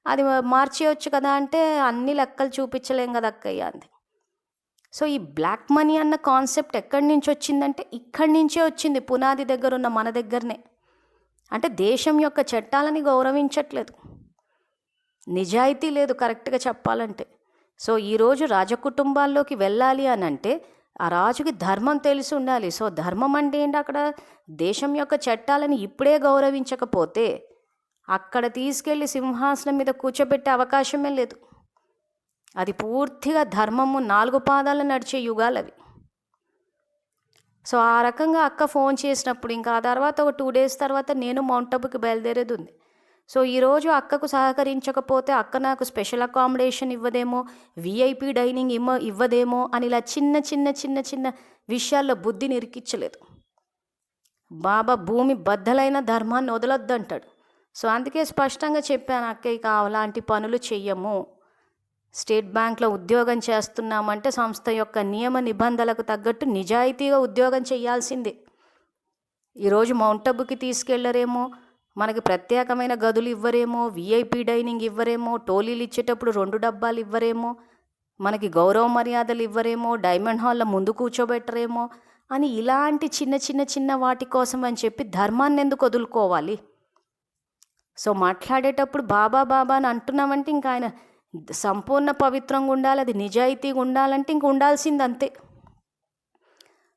అది మార్చేయచ్చు కదా అంటే, అన్ని లెక్కలు చూపించలేం కదా అక్కయ్య అంది. సో ఈ బ్లాక్ మనీ అన్న కాన్సెప్ట్ ఎక్కడి నుంచి వచ్చిందంటే ఇక్కడి నుంచే వచ్చింది, పునాది దగ్గర ఉన్న మన దగ్గరనే. అంటే దేశం యొక్క చట్టాలని గౌరవించట్లేదు, నిజాయితీ లేదు కరెక్ట్గా చెప్పాలంటే. సో ఈరోజు రాజకుటుంబాల్లోకి వెళ్ళాలి అని అంటే ఆ రాజుకి ధర్మం తెలిసి ఉండాలి. సో ధర్మం అంటే ఏంటి? అక్కడ దేశం యొక్క చట్టాలని ఇప్పుడే గౌరవించకపోతే అక్కడ తీసుకెళ్ళి సింహాసనం మీద కూర్చోబెట్టే అవకాశమే లేదు. అది పూర్తిగా ధర్మము 4 పాదాలు నడిచే యుగాలు అవి. సో ఆ రకంగా అక్క ఫోన్ చేసినప్పుడు ఇంకా ఆ తర్వాత ఒక 2 డేస్ తర్వాత నేను మౌంట్ అబుకి బయలుదేరేది ఉంది. సో ఈరోజు అక్కకు సహకరించకపోతే అక్క నాకు స్పెషల్ అకామిడేషన్ ఇవ్వదేమో, విఐపి డైనింగ్ ఇవ్వదేమో అని ఇలా చిన్న చిన్న చిన్న చిన్న విషయాల్లో బుద్ధిని ఇరికించలేదు. బాబా భూమి బద్దలైన ధర్మాన్ని వదలొద్దంటాడు. సో అందుకే స్పష్టంగా చెప్పాను, అక్కయ్యకి అలాంటి పనులు చెయ్యము. స్టేట్ బ్యాంక్లో ఉద్యోగం చేస్తున్నామంటే సంస్థ యొక్క నియమ నిబంధనలకు తగ్గట్టు నిజాయితీగా ఉద్యోగం చేయాల్సిందే. ఈరోజు మౌంట్ అబుకి తీసుకెళ్లరేమో, మనకి ప్రత్యేకమైన గదులు ఇవ్వరేమో, విఐపి డైనింగ్ ఇవ్వరేమో, టోలీలు ఇచ్చేటప్పుడు 2 డబ్బాలు ఇవ్వరేమో, మనకి గౌరవ మర్యాదలు ఇవ్వరేమో, డైమండ్ హాల్లో ముందు కూర్చోబెట్టరేమో అని ఇలాంటి చిన్న చిన్న చిన్న వాటి కోసం అని చెప్పి ధర్మాన్ని ఎందుకు వదులుకోవాలి? సో మాట్లాడేటప్పుడు బాబా బాబా అని అంటున్నామంటే ఇంకా ఆయన సంపూర్ణ పవిత్రంగా ఉండాలి, అది నిజాయితీగా ఉండాలంటే ఇంక ఉండాల్సింది అంతే.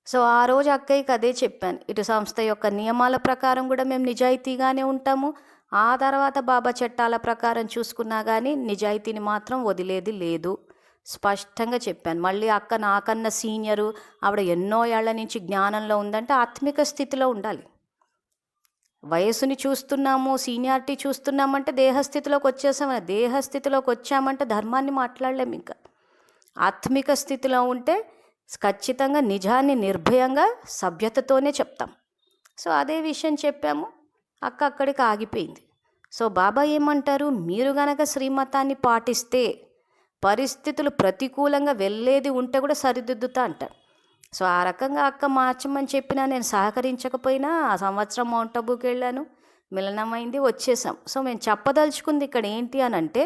సో ఆ రోజు అక్కయ్యకి అదే చెప్పాను, ఇటు సంస్థ యొక్క నియమాల ప్రకారం కూడా మేము నిజాయితీగానే ఉంటాము, ఆ తర్వాత బాబా చట్టాల ప్రకారం చూసుకున్నా కానీ నిజాయితీని మాత్రం వదిలేది లేదు, స్పష్టంగా చెప్పాను. మళ్ళీ అక్క నాకన్నా సీనియరు, ఆవిడ ఎన్నో ఏళ్ల నుంచి జ్ఞానంలో ఉందంటే ఆత్మిక స్థితిలో ఉండాలి. వయసుని చూస్తున్నాము, సీనియారిటీ చూస్తున్నామంటే దేహస్థితిలోకి వచ్చేసామని. దేహస్థితిలోకి వచ్చామంటే ధర్మాన్ని మాట్లాడలేము. ఇంకా ఆత్మిక స్థితిలో ఉంటే ఖచ్చితంగా నిజాన్ని నిర్భయంగా సభ్యతతోనే చెప్తాం. సో అదే విషయం చెప్పాము, అక్క అక్కడికి ఆగిపోయింది. సో బాబా ఏమంటారు, మీరు గనక శ్రీమతాన్ని పాటిస్తే పరిస్థితులు ప్రతికూలంగా వెళ్ళేది ఉంటే కూడా సరిదిద్దుతా అంటారు. సో ఆ రకంగా అక్క మార్చమని చెప్పినా నేను సహకరించకపోయినా ఆ సంవత్సరం మౌంట్ అబూకి వెళ్ళాను, మిలనమైంది, వచ్చేసాం. సో మేము చెప్పదలుచుకుంది ఇక్కడ ఏంటి అని అంటే,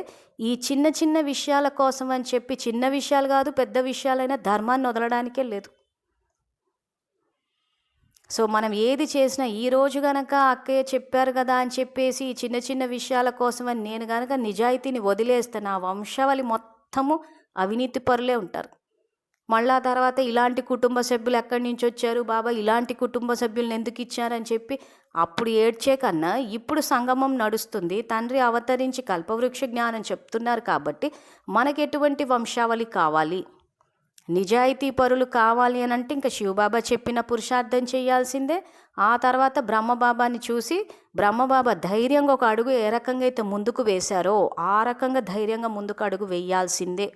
ఈ చిన్న చిన్న విషయాల కోసం అని చెప్పి, చిన్న విషయాలు కాదు పెద్ద విషయాలైనా ధర్మాన్ని వదలడానికే లేదు. సో మనం ఏది చేసినా ఈరోజు గనక అక్కయ్య చెప్పారు కదా అని చెప్పేసి ఈ చిన్న చిన్న విషయాల కోసమని నేను గనక నిజాయితీని వదిలేస్తే నా వంశావళి మొత్తము అవినీతి పరులే ఉంటారు. మళ్ళా తర్వాత ఇలాంటి కుటుంబ సభ్యులు ఎక్కడి నుంచి వచ్చారు బాబా, ఇలాంటి కుటుంబ సభ్యులను ఎందుకు ఇచ్చారని చెప్పి అప్పుడు ఏడ్చే కన్నా ఇప్పుడు సంగమం నడుస్తుంది, తండ్రి అవతరించి కల్పవృక్ష జ్ఞానం చెప్తున్నారు కాబట్టి మనకి ఎటువంటి వంశావళి కావాలి, నిజాయితీ పరులు కావాలి అని అంటే ఇంకా శివబాబా చెప్పిన పురుషార్థం చేయాల్సిందే. ఆ తర్వాత బ్రహ్మబాబాని చూసి బ్రహ్మబాబా ధైర్యంగా ఒక అడుగు ఏ రకంగా అయితే ముందుకు వేశారో ఆ రకంగా ధైర్యంగా ముందుకు అడుగు వేయాల్సిందే.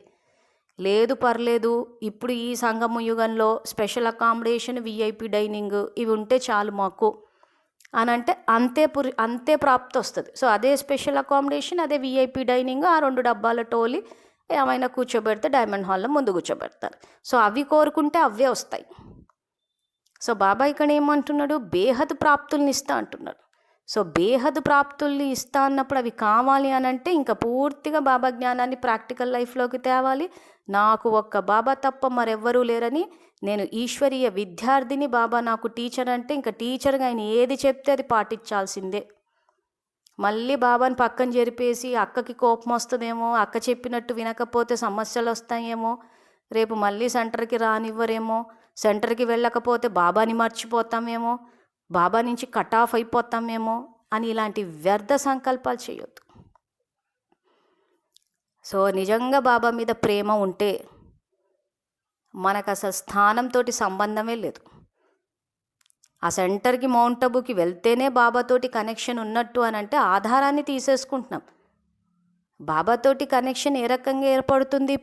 లేదు పర్లేదు, ఇప్పుడు ఈ సంగమ యుగంలో స్పెషల్ అకామిడేషన్, విఐపి డైనింగ్ ఇవి ఉంటే చాలు మాకు అని అంటే అంతే ప్రాప్తి వస్తుంది. సో అదే స్పెషల్ అకామిడేషన్, అదే విఐపి డైనింగ్, ఆ 2 డబ్బాల టోలీ ఏమైనా కూర్చోబెడితే డైమండ్ హాల్లో ముందు కూర్చోబెడతారు. సో అవి కోరుకుంటే అవే వస్తాయి. సో బాబా ఇక్కడ ఏమంటున్నాడు, బేహద్ ప్రాప్తుల్ని ఇస్తా అంటున్నాడు. సో బేహద్ ప్రాప్తుల్ని ఇస్తా అన్నప్పుడు అవి కావాలి అని అంటే ఇంకా పూర్తిగా బాబా జ్ఞానాన్ని ప్రాక్టికల్ లైఫ్లోకి తేవాలి. నాకు ఒక్క బాబా తప్ప మరెవ్వరూ లేరని, నేను ఈశ్వరీయ విద్యార్థిని, బాబా నాకు టీచర్ అంటే ఇంకా టీచర్గా ఆయన ఏది చెప్తే అది పాటించాల్సిందే. మళ్ళీ బాబాని పక్కన జరిపేసి అక్కకి కోపం వస్తుందేమో, అక్క చెప్పినట్టు వినకపోతే సమస్యలు వస్తాయేమో, రేపు మళ్ళీ సెంటర్కి రానివ్వరేమో, సెంటర్కి వెళ్ళకపోతే బాబాని మర్చిపోతామేమో, బాబా నుంచి కట్ ఆఫ్ అయిపోతామేమో అని ఇలాంటి వ్యర్థ సంకల్పాలు చేయొద్దు. సో నిజంగా బాబా మీద ప్రేమ ఉంటే మనకు అసలు స్థానంతో సంబంధమే లేదు. ఆ సెంటర్కి మౌంట్ అబూకి వెళ్తేనే బాబాతోటి కనెక్షన్ ఉన్నట్టు అని అంటే ఆధారాన్ని తీసేసుకుంటున్నాం. బాబాతోటి కనెక్షన్ ఏ రకంగా ఏర్పడుతుంది,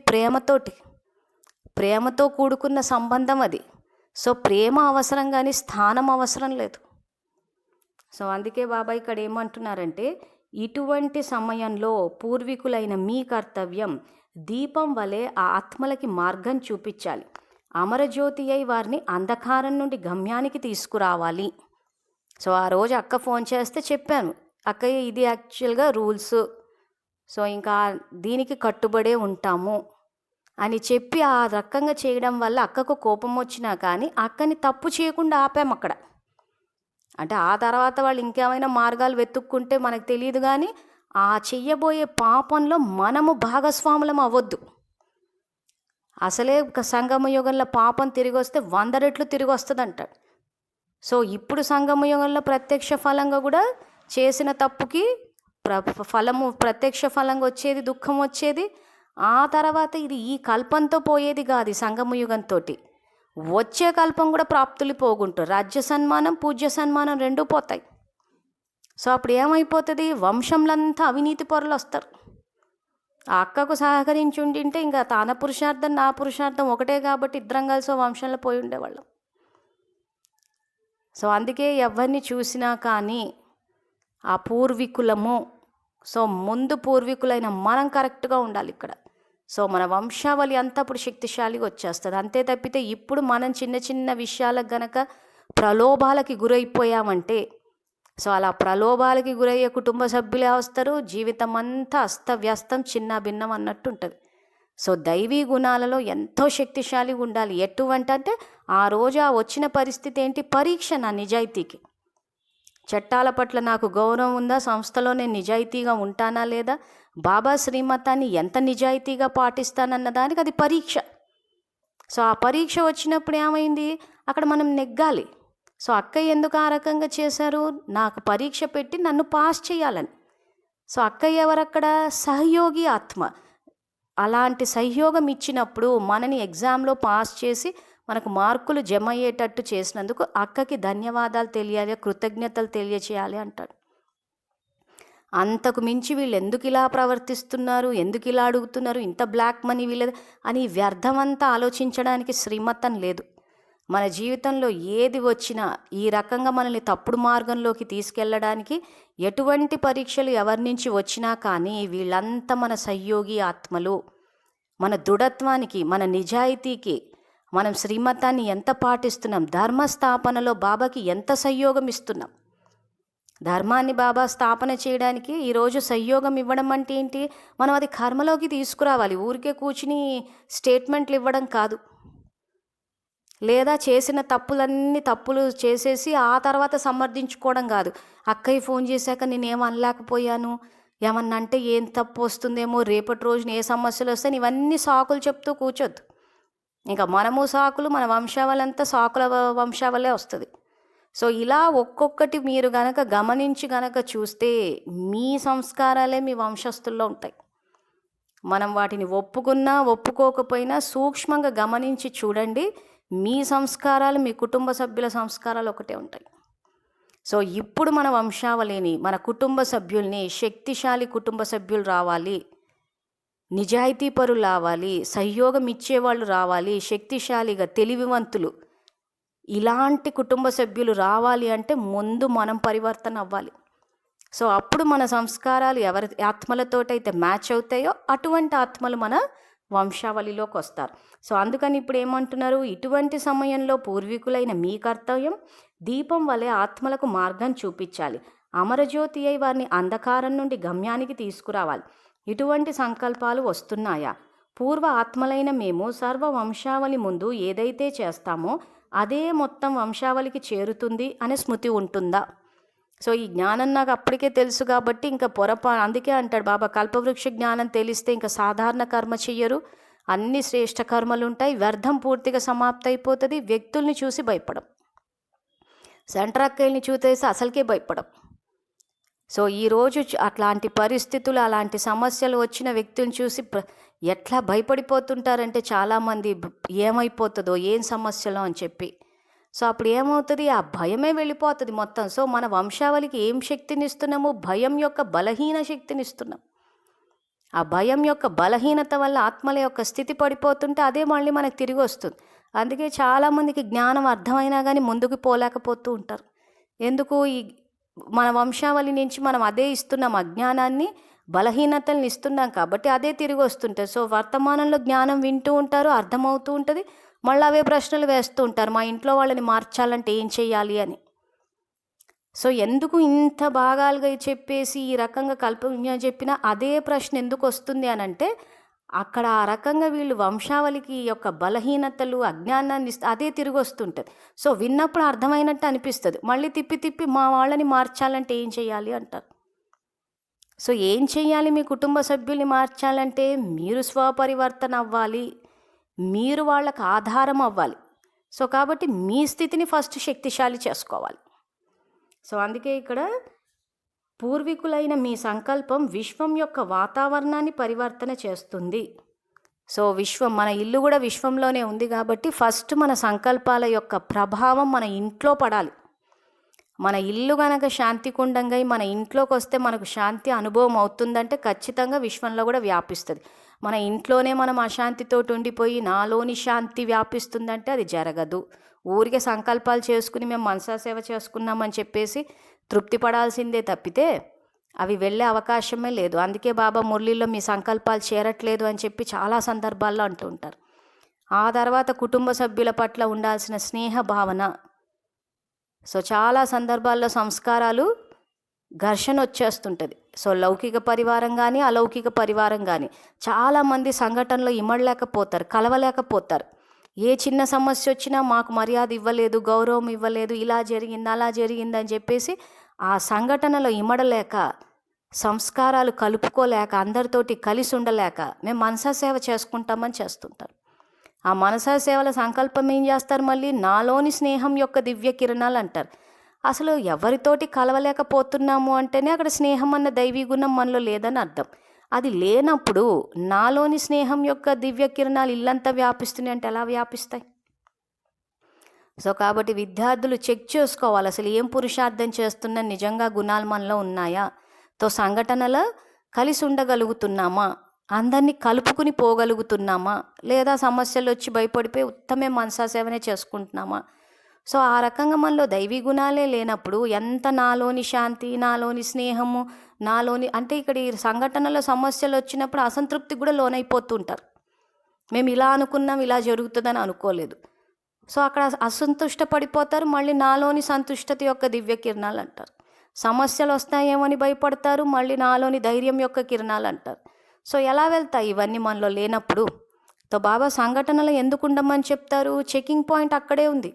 ప్రేమతో కూడుకున్న సంబంధం అది. సో ప్రేమ అవసరం కానీ స్థానం అవసరం లేదు. సో అందుకే బాబా ఇక్కడ ఏమంటున్నారంటే, ఇటువంటి సమయంలో పూర్వీకులైన మీ కర్తవ్యం దీపం వలె ఆ ఆత్మలకి మార్గం చూపించాలి, అమరజ్యోతి అయి వారిని అంధకారం నుండి గమ్యానికి తీసుకురావాలి. సో ఆ రోజు అక్క ఫోన్ చేస్తే చెప్పాను, అక్కయ్య ఇది యాక్చువల్గా రూల్స్, సో ఇంకా దీనికి కట్టుబడే ఉంటాము అని చెప్పి ఆ రకంగా చేయడం వల్ల అక్కకు కోపం వచ్చినా కానీ అక్కని తప్పు చేయకుండా ఆపాము అక్కడ. అంటే ఆ తర్వాత వాళ్ళు ఇంకేమైనా మార్గాలు వెతుక్కుంటే మనకు తెలియదు, కానీ ఆ చెయ్యబోయే పాపంలో మనము భాగస్వాములం అవ్వద్దు. అసలే సంగమ యుగంలో పాపం తిరిగి వస్తే 100 రెట్లు తిరిగి వస్తుంది అంటాడు. సో ఇప్పుడు సంగమ యుగంలో ప్రత్యక్ష ఫలంగా కూడా చేసిన తప్పుకి ఫలము ప్రత్యక్ష ఫలంగా వచ్చేది, దుఃఖం వచ్చేది. ఆ తర్వాత ఇది ఈ కల్పంతో పోయేది కాదు, సంగమ యుగంతో వచ్చే కల్పం కూడా ప్రాప్తులు పోగుంటారు. రాజ్య సన్మానం, పూజ్య సన్మానం రెండూ పోతాయి. సో అప్పుడు ఏమైపోతుంది, వంశంలంతా అవినీతి పరులు వస్తారు. ఆ అక్కకు సహకరించి ఉండింటే ఇంకా తన పురుషార్థం నా పురుషార్థం ఒకటే కాబట్టి ఇద్దరం కలిసి వంశంలో పోయి ఉండేవాళ్ళం. సో అందుకే ఎవరిని చూసినా కానీ ఆ పూర్వీకులము, సో ముందు పూర్వీకులైన మనం కరెక్ట్గా ఉండాలి ఇక్కడ. సో మన వంశావళి అంతా అప్పుడు శక్తిశాలిగా వచ్చేస్తుంది. అంతే తప్పితే ఇప్పుడు మనం చిన్న చిన్న విషయాలకు గనక ప్రలోభాలకి గురైపోయామంటే, సో అలా ప్రలోభాలకి గురయ్యే కుటుంబ సభ్యులే వస్తారు, జీవితం అంతా అస్తవ్యస్తం చిన్న భిన్నం అన్నట్టు ఉంటుంది. సో దైవీ గుణాలలో ఎంతో శక్తిశాలిగా ఉండాలి. ఎటువంటి అంటే ఆ రోజు ఆ వచ్చిన పరిస్థితి ఏంటి, పరీక్ష నా నిజాయితీకి. చట్టాల పట్ల నాకు గౌరవం ఉందా, సంస్థలో నేను నిజాయితీగా ఉంటానా లేదా, బాబా శ్రీమతాన్ని ఎంత నిజాయితీగా పాటిస్తానన్న దానికి అది పరీక్ష. సో ఆ పరీక్ష వచ్చినప్పుడు ఏమైంది, అక్కడ మనం నెగ్గాలి. సో అక్కయ్య ఎందుకు ఆ రకంగా చేశారు, నాకు పరీక్ష పెట్టి నన్ను పాస్ చేయాలని. సో అక్కయ్య ఎవరక్కడ, సహయోగి ఆత్మ. అలాంటి సహయోగం ఇచ్చినప్పుడు మనని ఎగ్జామ్లో పాస్ చేసి మనకు మార్కులు జమ అయ్యేటట్టు చేసినందుకు అక్కకి ధన్యవాదాలు తెలియాలి, కృతజ్ఞతలు తెలియచేయాలి అంటాడు. అంతకు మించి వీళ్ళు ఎందుకు ఇలా ప్రవర్తిస్తున్నారు, ఎందుకు ఇలా అడుగుతున్నారు, ఇంత బ్లాక్ మనీ వీళ్ళది అని వ్యర్థమంతా ఆలోచించడానికి శ్రీమతం లేదు. మన జీవితంలో ఏది వచ్చినా ఈ రకంగా మనల్ని తప్పుడు మార్గంలోకి తీసుకెళ్ళడానికి ఎటువంటి పరీక్షలు ఎవరి నుంచి వచ్చినా కానీ వీళ్ళంతా మన సహయోగి ఆత్మలు. మన దృఢత్వానికి, మన నిజాయితీకి, మనం శ్రీమతాన్ని ఎంత పాటిస్తున్నాం, ధర్మస్థాపనలో బాబాకి ఎంత సహయోగం ఇస్తున్నాం. ధర్మాన్ని బాబా స్థాపన చేయడానికి ఈరోజు సహయోగం ఇవ్వడం అంటే ఏంటి? మనం అది కర్మలోకి తీసుకురావాలి. ఊరికే కూర్చుని స్టేట్మెంట్లు ఇవ్వడం కాదు, లేదా చేసిన తప్పులు చేసేసి ఆ తర్వాత సమర్థించుకోవడం కాదు. అక్కయ్య ఫోన్ చేశాక నేనేం అనలేకపోయాను, ఏమన్నా అంటే ఏం తప్పు వస్తుందేమో, రేపటి రోజున ఏ సమస్యలు వస్తాయి, ఇవన్నీ సాకులు చెప్తూ కూర్చోద్దు. ఇంకా మనము సాకులు, మన వంశావళంతా సాకుల వంశావళే వస్తుంది. సో ఇలా ఒక్కొక్కటి మీరు గనక గమనించి గనక చూస్తే మీ సంస్కారాలే మీ వంశస్థుల్లో ఉంటాయి. మనం వాటిని ఒప్పుకున్నా ఒప్పుకోకపోయినా సూక్ష్మంగా గమనించి చూడండి, మీ సంస్కారాలు, మీ కుటుంబ సభ్యుల సంస్కారాలు ఒకటే ఉంటాయి. సో ఇప్పుడు మన వంశావళిని, మన కుటుంబ సభ్యుల్ని, శక్తిశాలి కుటుంబ సభ్యులు రావాలి, నిజాయితీపరులు రావాలి, సహయోగం ఇచ్చేవాళ్ళు రావాలి, శక్తిశాలిగా తెలివివంతులు, ఇలాంటి కుటుంబ సభ్యులు రావాలి అంటే ముందు మనం పరివర్తన అవ్వాలి. సో అప్పుడు మన సంస్కారాలు ఎవరి ఆత్మలతోటైతే మ్యాచ్ అవుతాయో అటువంటి ఆత్మలు మన వంశావళిలోకి వస్తారు. సో అందుకని ఇప్పుడు ఏమంటున్నారు, ఇటువంటి సమయంలో పూర్వీకులైన మీ కర్తవ్యం దీపం వలె ఆత్మలకు మార్గం చూపించాలి. అమరజ్యోతి అయి వారిని అంధకారం నుండి గమ్యానికి తీసుకురావాలి. ఇటువంటి సంకల్పాలు వస్తున్నాయా? పూర్వ ఆత్మలైన మేము సర్వ వంశావళి ముందు ఏదైతే చేస్తామో అదే మొత్తం వంశావళికి చేరుతుంది అనే స్మృతి ఉంటుందా? సో ఈ జ్ఞానం నాకు అప్పటికే తెలుసు కాబట్టి ఇంకా అందుకే అంటాడు బాబా, కల్పవృక్ష జ్ఞానం తెలిస్తే ఇంకా సాధారణ కర్మ చెయ్యరు, అన్ని శ్రేష్ఠ కర్మలు ఉంటాయి, వ్యర్థం పూర్తిగా సమాప్తి అయిపోతుంది, వ్యక్తుల్ని చూసి భయపడం, సెంట్రాక్కల్ని చూసేసి అసలుకే భయపడం. సో ఈరోజు అట్లాంటి పరిస్థితులు, అలాంటి సమస్యలు వచ్చిన వ్యక్తులను చూసి ఎట్లా భయపడిపోతుంటారంటే చాలామంది, ఏమైపోతుందో, ఏం సమస్యలో అని చెప్పి. సో అప్పుడు ఏమవుతుంది, ఆ భయమే వెళ్ళిపోతుంది మొత్తం. సో మన వంశావళికి ఏం శక్తిని ఇస్తున్నాము? భయం యొక్క బలహీన శక్తిని ఇస్తున్నాం. ఆ భయం యొక్క బలహీనత వల్ల ఆత్మల యొక్క స్థితి పడిపోతుంటే అదే మళ్ళీ మనకు తిరిగి వస్తుంది. అందుకే చాలామందికి జ్ఞానం అర్థమైనా కానీ ముందుకు పోలేకపోతూ ఉంటారు. ఎందుకు? ఈ మన వంశావళి నుంచి మనం అదే ఇస్తున్నాం, అజ్ఞానాన్ని, బలహీనతల్ని ఇస్తున్నాం కాబట్టి అదే తిరిగి వస్తుంటుంది. సో వర్తమానంలో జ్ఞానం వింటూ ఉంటారు, అర్థమవుతూ ఉంటుంది, మళ్ళీ అవే ప్రశ్నలు వేస్తూ ఉంటారు, మా ఇంట్లో వాళ్ళని మార్చాలంటే ఏం చెయ్యాలి అని. సో ఎందుకు ఇంత భాగాలుగా చెప్పేసి ఈ రకంగా కల్పవిజ్ఞానం చెప్పినా అదే ప్రశ్న ఎందుకు వస్తుంది అని అంటే, అక్కడ ఆ రకంగా వీళ్ళు వంశావళికి యొక్క బలహీనతలు, అజ్ఞానాన్ని అదే తిరిగి వస్తుంటుంది. సో విన్నప్పుడు అర్థమైనట్టు అనిపిస్తుంది, మళ్ళీ తిప్పి మా వాళ్ళని మార్చాలంటే ఏం చెయ్యాలి అంటారు. సో ఏం చెయ్యాలి? మీ కుటుంబ సభ్యుల్ని మార్చాలంటే మీరు స్వపరివర్తన అవ్వాలి, మీరు వాళ్ళకు ఆధారం అవ్వాలి. సో కాబట్టి మీ స్థితిని ఫస్ట్ శక్తిశాలి చేసుకోవాలి. సో అందుకే ఇక్కడ పూర్వీకులైన మీ సంకల్పం విశ్వం యొక్క వాతావరణాన్ని పరివర్తన చేస్తుంది. సో విశ్వం, మన ఇల్లు కూడా విశ్వంలోనే ఉంది కాబట్టి ఫస్ట్ మన సంకల్పాల యొక్క ప్రభావం మన ఇంట్లో పడాలి. మన ఇల్లు గనక శాంతి కుండంగా మన ఇంట్లోకి వస్తే మనకు శాంతి అనుభవం అవుతుందంటే ఖచ్చితంగా విశ్వంలో కూడా వ్యాపిస్తుంది. మన ఇంట్లోనే మనం అశాంతితోటి ఉండిపోయి నాలోని శాంతి వ్యాపిస్తుందంటే అది జరగదు. ఊరికే సంకల్పాలు చేసుకుని మేము మనసా సేవ చేసుకున్నామని చెప్పేసి తృప్తి పడాల్సిందే తప్పితే అవి వెళ్ళే అవకాశమే లేదు. అందుకే బాబా మురళీలో మీ సంకల్పాలు చేరట్లేదు అని చెప్పి చాలా సందర్భాల్లో అంటూ ఉంటారు. ఆ తర్వాత కుటుంబ సభ్యుల పట్ల ఉండాల్సిన స్నేహ భావన. సో చాలా సందర్భాల్లో సంస్కారాలు ఘర్షణ వచ్చేస్తుంటుంది. సో లౌకిక పరివారం కానీ అలౌకిక పరివారం కానీ చాలామంది సంఘటనలో ఇమడలేకపోతారు, కలవలేకపోతారు. ఏ చిన్న సమస్య వచ్చినా మాకు మర్యాద ఇవ్వలేదు, గౌరవం ఇవ్వలేదు, ఇలా జరిగింది అలా జరిగిందని చెప్పేసి ఆ సంఘటనలో ఇమడలేక, సంస్కారాలు కలుపుకోలేక, అందరితోటి కలిసి ఉండలేక మేము మనసా సేవ చేసుకుంటామని చేస్తుంటారు. ఆ మనసా సేవల సంకల్పం ఏం చేస్తారు? మళ్ళీ నాలోని స్నేహం యొక్క దివ్య కిరణాలు అంటారు. అసలు ఎవరితోటి కలవలేకపోతున్నాము అంటేనే అక్కడ స్నేహం అన్న దైవీ గుణం మనలో లేదని అర్థం. అది లేనప్పుడు నాలోని స్నేహం యొక్క దివ్య కిరణాలు ఇల్లంతా వ్యాపిస్తున్నాయి అంటే ఎలా వ్యాపిస్తాయి? సో కాబట్టి విద్యార్థులు చెక్ చేసుకోవాలి, అసలు ఏం పురుషార్థం చేస్తున్నా, నిజంగా గుణాలు మనలో ఉన్నాయా, సంఘటనలో కలిసి ఉండగలుగుతున్నామా, అందరినీ కలుపుకుని పోగలుగుతున్నామా, లేదా సమస్యలు వచ్చి భయపడిపోయి ఉత్తమే మనసా సేవనే చేసుకుంటున్నామా. సో ఆ రకంగా మనలో దైవీ గుణాలే లేనప్పుడు ఎంత నాలోని శాంతి, నాలోని స్నేహము, నాలోని అంటే ఇక్కడ ఈ సంఘటనలో సమస్యలు వచ్చినప్పుడు అసంతృప్తికి కూడా లోనైపోతుంటారు. మేము ఇలా అనుకున్నాం, ఇలా జరుగుతుందని అనుకోలేదు. సో అక్కడ అసంతుష్ట పడిపోతారు. మళ్ళీ నాలోని సంతుష్టత యొక్క దివ్య కిరణాలు అంటారు. సమస్యలు వస్తాయేమని భయపడతారు, మళ్ళీ నాలోని ధైర్యం యొక్క కిరణాలు అంటారు. సో ఎలా వెళ్తాయి ఇవన్నీ మనలో లేనప్పుడు? బాబా సంఘటనలు ఎందుకు ఉండమని చెప్తారు? చెకింగ్ పాయింట్ అక్కడే ఉంది.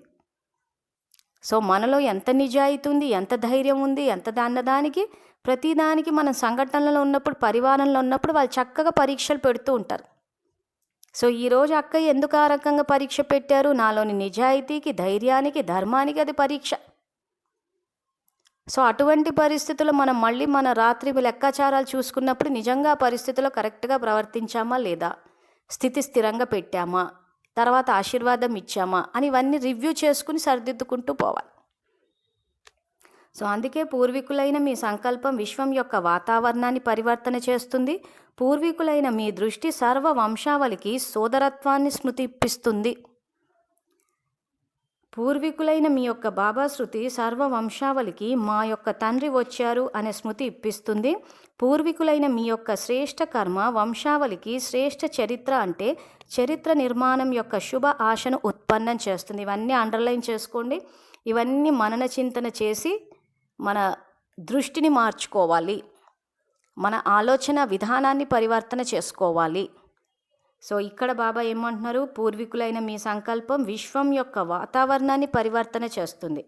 సో మనలో ఎంత నిజాయితీ ఉంది, ఎంత ధైర్యం ఉంది, ఎంత అన్నదానికి ప్రతిదానికి మనం సంఘటనలో ఉన్నప్పుడు, పరివారంలో ఉన్నప్పుడు వాళ్ళు చక్కగా పరీక్షలు పెడుతూ ఉంటారు. సో ఈరోజు అక్క ఎందుకు ఆ రకంగా పరీక్ష పెట్టారు? నాలోని నిజాయితీకి, ధైర్యానికి, ధర్మానికి అది పరీక్ష. సో అటువంటి పరిస్థితుల్లో మనం మళ్ళీ మన రాత్రి లెక్కాచారాలు చూసుకున్నప్పుడు నిజంగా ఆ పరిస్థితిలో కరెక్ట్గా ప్రవర్తించామా లేదా, స్థితి స్థిరంగా పెట్టామా, తర్వాత ఆశీర్వాదం ఇచ్చామా అని ఇవన్నీ రివ్యూ చేసుకుని సరిదిద్దుకుంటూ పోవాలి. సో అందుకే పూర్వీకులైన మీ సంకల్పం విశ్వం యొక్క వాతావరణాన్ని పరివర్తన చేస్తుంది. పూర్వీకులైన మీ దృష్టి సర్వ వంశావళికి సోదరత్వాన్ని స్మృతి ఇప్పిస్తుంది. పూర్వీకులైన మీ యొక్క బాబా శృతి సర్వ వంశావళికి మా యొక్క తండ్రి వచ్చారు అనే స్మృతి ఇప్పిస్తుంది. పూర్వీకులైన మీ యొక్క శ్రేష్ఠ కర్మ వంశావళికి శ్రేష్ఠ చరిత్ర అంటే చరిత్ర నిర్మాణం యొక్క శుభ ఆశను ఉత్పన్నం చేస్తుంది. ఇవన్నీ అండర్లైన్ చేసుకోండి. ఇవన్నీ మనన చింతన చేసి మన దృష్టిని మార్చుకోవాలి, మన ఆలోచన విధానాన్ని పరివర్తన చేసుకోవాలి. సో ఇక్కడ బాబా ఏమంటున్నారు? పూర్వీకులైన మీ సంకల్పం విశ్వం యొక్క వాతావరణాన్ని పరివర్తన చేస్తుంది.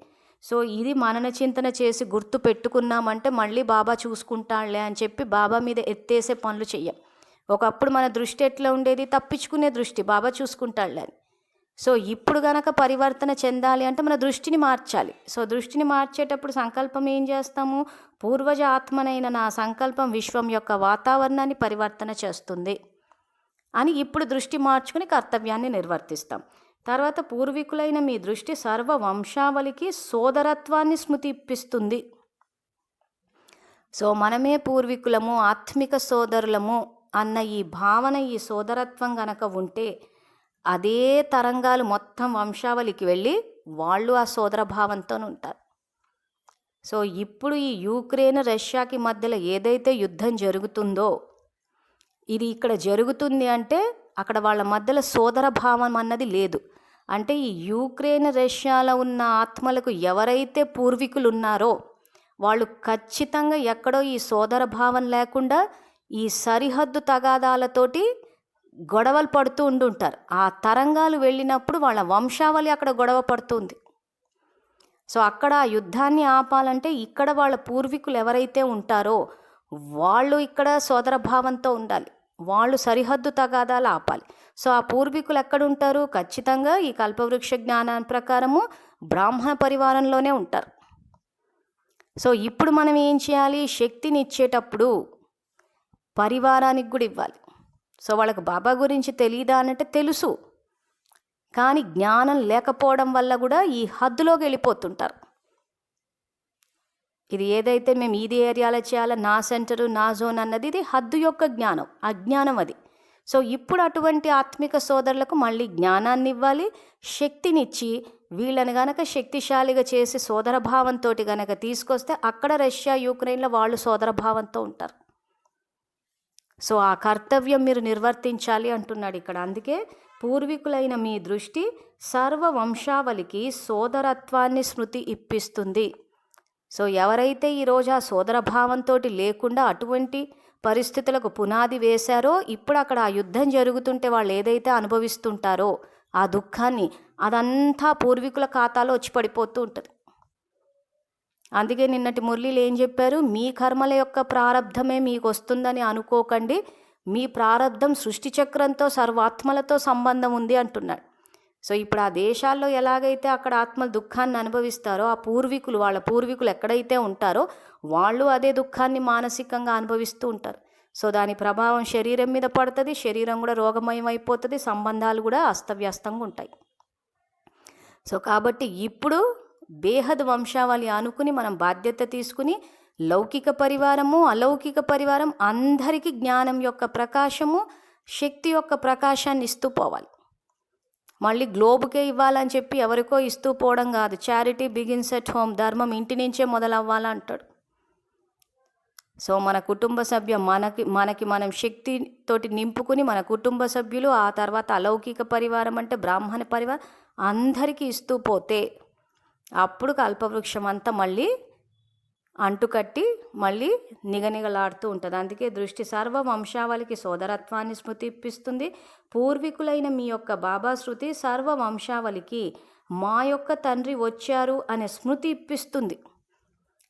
సో ఇది మనన చింతన చేసి గుర్తు పెట్టుకున్నామంటే మళ్ళీ బాబా చూసుకుంటాడులే అని చెప్పి బాబా మీద ఎత్తేసే పనులు చెయ్యం. ఒకప్పుడు మన దృష్టి ఎట్లా ఉండేది? తప్పించుకునే దృష్టి, బాబా చూసుకుంటాడులే అని. సో ఇప్పుడు గనక పరివర్తన చెందాలి అంటే మన దృష్టిని మార్చాలి. సో దృష్టిని మార్చేటప్పుడు సంకల్పం ఏం చేస్తాము? పూర్వజ ఆత్మనైన నా సంకల్పం విశ్వం యొక్క వాతావరణాన్ని పరివర్తన చేస్తుంది అని ఇప్పుడు దృష్టి మార్చుకుని కర్తవ్యాన్ని నిర్వర్తిస్తాం. తర్వాత పూర్వీకులైన మీ దృష్టి సర్వ వంశావళికి సోదరత్వాన్ని స్మృతి ఇప్పిస్తుంది. సో మనమే పూర్వీకులము, ఆత్మిక సోదరులము అన్న ఈ భావన, ఈ సోదరత్వం గనక ఉంటే అదే తరంగాలు మొత్తం వంశావళికి వెళ్ళి వాళ్ళు ఆ సోదర భావంతో ఉంటారు. సో ఇప్పుడు ఈ యుక్రెయిన్ రష్యాకి మధ్యలో ఏదైతే యుద్ధం జరుగుతుందో ఇది ఇక్కడ జరుగుతుంది అంటే అక్కడ వాళ్ళ మధ్యలో సోదర భావం అన్నది లేదు. అంటే ఈ యుక్రెయిన్ రష్యాలో ఉన్న ఆత్మలకు ఎవరైతే పూర్వీకులు ఉన్నారో వాళ్ళు ఖచ్చితంగా ఎక్కడో ఈ సోదర భావం లేకుండా ఈ సరిహద్దు తగాదాలతోటి గొడవలు పడుతూ ఉండుంటారు. ఆ తరంగాలు వెళ్ళినప్పుడు వాళ్ళ వంశావళి అక్కడ గొడవ పడుతుంది. సో అక్కడ ఆ యుద్ధాన్ని ఆపాలంటే ఇక్కడ వాళ్ళ పూర్వీకులు ఎవరైతే ఉంటారో వాళ్ళు ఇక్కడ సోదర భావంతో ఉండాలి, వాళ్ళు సరిహద్దు తగాదాలు ఆపాలి. సో ఆ పూర్వీకులు ఎక్కడుంటారు? ఖచ్చితంగా ఈ కల్పవృక్ష జ్ఞానాన్ని ప్రకారము బ్రాహ్మణ పరివారంలోనే ఉంటారు. సో ఇప్పుడు మనం ఏం చేయాలి? శక్తిని ఇచ్చేటప్పుడు పరివారానికి కూడా ఇవ్వాలి. సో వాళ్ళకు బాబా గురించి తెలియదా అంటే తెలుసు, కానీ జ్ఞానం లేకపోవడం వల్ల కూడా ఈ హద్దులోకి వెళ్ళిపోతుంటారు. ఇది ఏదైతే మేము ఇది ఏరియాలో చేయాలో, నా సెంటరు, నా జోన్ అన్నది ఇది హద్దు యొక్క జ్ఞానం, అజ్ఞానం అది. సో ఇప్పుడు అటువంటి ఆత్మిక సోదరులకు మళ్ళీ జ్ఞానాన్ని ఇవ్వాలి, శక్తినిచ్చి వీళ్ళని గనక శక్తిశాలిగా చేసి సోదరభావంతో గనక తీసుకొస్తే అక్కడ రష్యా యుక్రెయిన్లో వాళ్ళు సోదరభావంతో ఉంటారు. సో ఆ కర్తవ్యం మీరు నిర్వర్తించాలి అంటున్నాడు ఇక్కడ. అందుకే పూర్వీకులైన మీ దృష్టి సర్వ వంశావళికి సోదరత్వాన్ని స్మృతి ఇప్పిస్తుంది. సో ఎవరైతే ఈరోజు ఆ సోదరభావంతో లేకుండా అటువంటి పరిస్థితులకు పునాది వేశారో ఇప్పుడు అక్కడ ఆ యుద్ధం జరుగుతుంటే వాళ్ళు ఏదైతే అనుభవిస్తుంటారో ఆ దుఃఖాన్ని అదంతా పూర్వీకుల ఖాతాలో వచ్చి పడిపోతూ ఉంటుంది. అందుకే నిన్నటి మురళీలు ఏం చెప్పారు? మీ కర్మల యొక్క ప్రారంధమే మీకు వస్తుందని అనుకోకండి, మీ ప్రారంధం సృష్టి చక్రంతో సర్వాత్మలతో సంబంధం ఉంది అంటున్నాడు. సో ఇప్పుడు ఆ దేశాల్లో ఎలాగైతే అక్కడ ఆత్మలు దుఃఖాన్ని అనుభవిస్తారో ఆ పూర్వీకులు, వాళ్ళ పూర్వీకులు ఎక్కడైతే ఉంటారో వాళ్ళు అదే దుఃఖాన్ని మానసికంగా అనుభవిస్తూ ఉంటారు. సో దాని ప్రభావం శరీరం మీద పడుతుంది, శరీరం కూడా రోగమయం అయిపోతుంది, సంబంధాలు కూడా అస్తవ్యస్తంగా ఉంటాయి. సో కాబట్టి ఇప్పుడు బేహద్ వంశావళి అనుకుని మనం బాధ్యత తీసుకుని లౌకిక పరివారము అలౌకిక పరివారం అందరికీ జ్ఞానం యొక్క ప్రకాశము శక్తి యొక్క ప్రకాశాన్ని ఇస్తూ పోవాలి. మళ్ళీ గ్లోబుకే ఇవ్వాలని చెప్పి ఎవరికో ఇస్తూ పోవడం కాదు. చారిటీ బిగిన్స్ ఎట్ హోమ్, ధర్మం ఇంటి నుంచే మొదలవ్వాలంటాడు. సో మన కుటుంబ సభ్యం మనకి మనం శక్తితోటి నింపుకుని మన కుటుంబ సభ్యులు, ఆ తర్వాత అలౌకిక పరివారం అంటే బ్రాహ్మణ పరివారం అందరికీ ఇస్తూ పోతే అప్పుడు కల్పవృక్షం అంతా మళ్ళీ అంటుకట్టి మళ్ళీ నిగనిగలాడుతూ ఉంటుంది. అందుకే దృష్టి సర్వ వంశావళికి సోదరత్వాన్ని స్మృతి ఇప్పిస్తుంది. పూర్వీకులైన మీ యొక్క బాబా శృతి సర్వ వంశావళికి మా యొక్క తండ్రి వచ్చారు అనే స్మృతి ఇప్పిస్తుంది.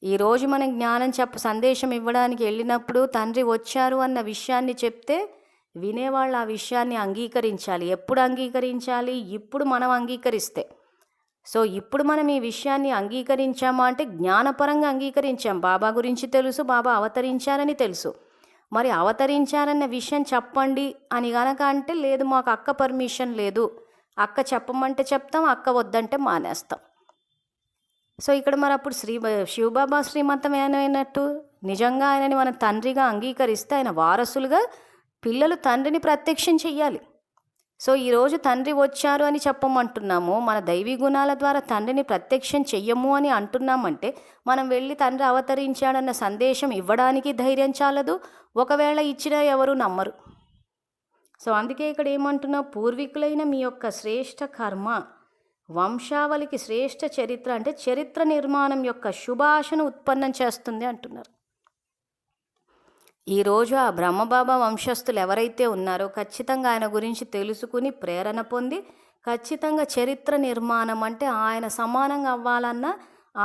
ఈరోజు మనం జ్ఞానం సందేశం ఇవ్వడానికి వెళ్ళినప్పుడు తండ్రి వచ్చారు అన్న విషయాన్ని చెప్తే వినేవాళ్ళు ఆ విషయాన్ని అంగీకరించాలి. ఎప్పుడు అంగీకరించాలి? ఇప్పుడు మనం అంగీకరిస్తే. సో ఇప్పుడు మనం ఈ విషయాన్ని అంగీకరించామా అంటే జ్ఞానపరంగా అంగీకరించాం. బాబా గురించి తెలుసు, బాబా అవతరించారని తెలుసు. మరి అవతరించారన్న విషయం చెప్పండి అని గనక అంటే లేదు, మాకు అక్క పర్మిషన్ లేదు, అక్క చెప్పమంటే చెప్తాం, అక్క వద్దంటే మానేస్తాం. సో ఇక్కడ మరి అప్పుడు శివబాబా శ్రీమంతం ఏమైనట్టు? నిజంగా ఆయనని మన తండ్రిగా అంగీకరిస్తే ఆయన వారసులుగా పిల్లలు తండ్రిని ప్రత్యక్షం చెయ్యాలి. సో ఈరోజు తండ్రి వచ్చారు అని చెప్పమంటున్నాము, మన దైవీ గుణాల ద్వారా తండ్రిని ప్రత్యక్షం చెయ్యము అని అంటున్నామంటే మనం వెళ్ళి తండ్రి అవతరించాడన్న సందేశం ఇవ్వడానికి ధైర్యం చాలదు. ఒకవేళ ఇచ్చినా ఎవరు నమ్మరు. సో అందుకే ఇక్కడ ఏమంటున్నా, పూర్వీకులైన మీ యొక్క శ్రేష్ఠ కర్మ వంశావళికి శ్రేష్ఠ చరిత్ర అంటే చరిత్ర నిర్మాణం యొక్క శుభాషను ఉత్పన్నం చేస్తుంది అంటున్నారు. ఈరోజు ఆ బ్రహ్మబాబా వంశస్థులు ఎవరైతే ఉన్నారో ఖచ్చితంగా ఆయన గురించి తెలుసుకుని ప్రేరణ పొంది ఖచ్చితంగా చరిత్ర నిర్మాణం అంటే ఆయన సమానంగా అవ్వాలన్న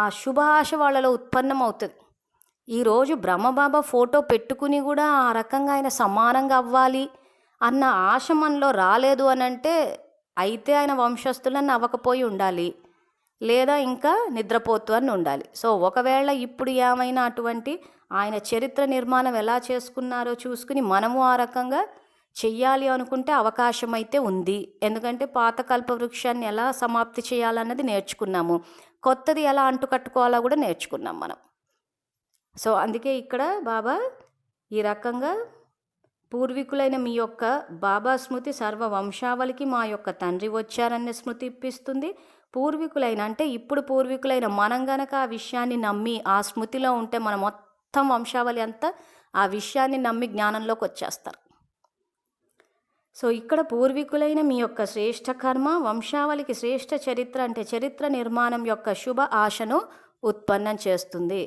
ఆ శుభాష వాళ్ళలో ఉత్పన్నం అవుతుంది. ఈరోజు బ్రహ్మబాబా ఫోటో పెట్టుకుని కూడా ఆ రకంగా ఆయన సమానంగా అవ్వాలి అన్న ఆశ మనలో రాలేదు అని అంటే అయితే ఆయన వంశస్థులను అవ్వకపోయి ఉండాలి, లేదా ఇంకా నిద్రపోతూ అని ఉండాలి. సో ఒకవేళ ఇప్పుడు ఏమైనా అటువంటి ఆయన చరిత్ర నిర్మాణం ఎలా చేసుకున్నారో చూసుకుని మనము ఆ రకంగా చెయ్యాలి అనుకుంటే అవకాశం అయితే ఉంది. ఎందుకంటే పాత కల్పవృక్షాన్ని ఎలా సమాప్తి చేయాలన్నది నేర్చుకున్నాము, కొత్తది ఎలా అంటుకట్టుకోవాలో కూడా నేర్చుకున్నాం మనం. సో అందుకే ఇక్కడ బాబా ఈ రకంగా పూర్వీకులైన మీ యొక్క బాబా స్మృతి సర్వ వంశావళికి మా యొక్క తండ్రి వచ్చారనే స్మృతి ఇప్పిస్తుంది. పూర్వీకులైన అంటే ఇప్పుడు పూర్వీకులైన మనం గనక ఆ విషయాన్ని నమ్మి ఆ స్మృతిలో ఉంటే మన మొత్తం వంశావళి అంతా ఆ విషయాన్ని నమ్మి జ్ఞానంలోకి వచ్చేస్తారు. సో ఇక్కడ పూర్వీకులైన మీ యొక్క శ్రేష్ఠ కర్మ వంశావళికి శ్రేష్ఠ చరిత్ర అంటే చరిత్ర నిర్మాణం యొక్క శుభ ఆశను ఉత్పన్నం చేస్తుంది.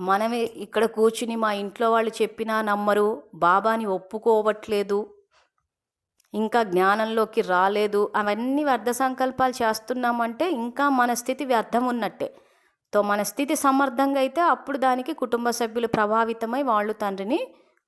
మనమే ఇక్కడ కూర్చుని మా ఇంట్లో వాళ్ళు చెప్పినా నమ్మరు, బాబాని ఒప్పుకోవట్లేదు, ఇంకా జ్ఞానంలోకి రాలేదు, అవన్నీ వ్యర్థ సంకల్పాలు చేస్తున్నామంటే ఇంకా మన స్థితి వ్యర్థం ఉన్నట్టే. మన స్థితి సమర్థంగా అయితే అప్పుడు దానికి కుటుంబ సభ్యులు ప్రభావితమై వాళ్ళు తండ్రిని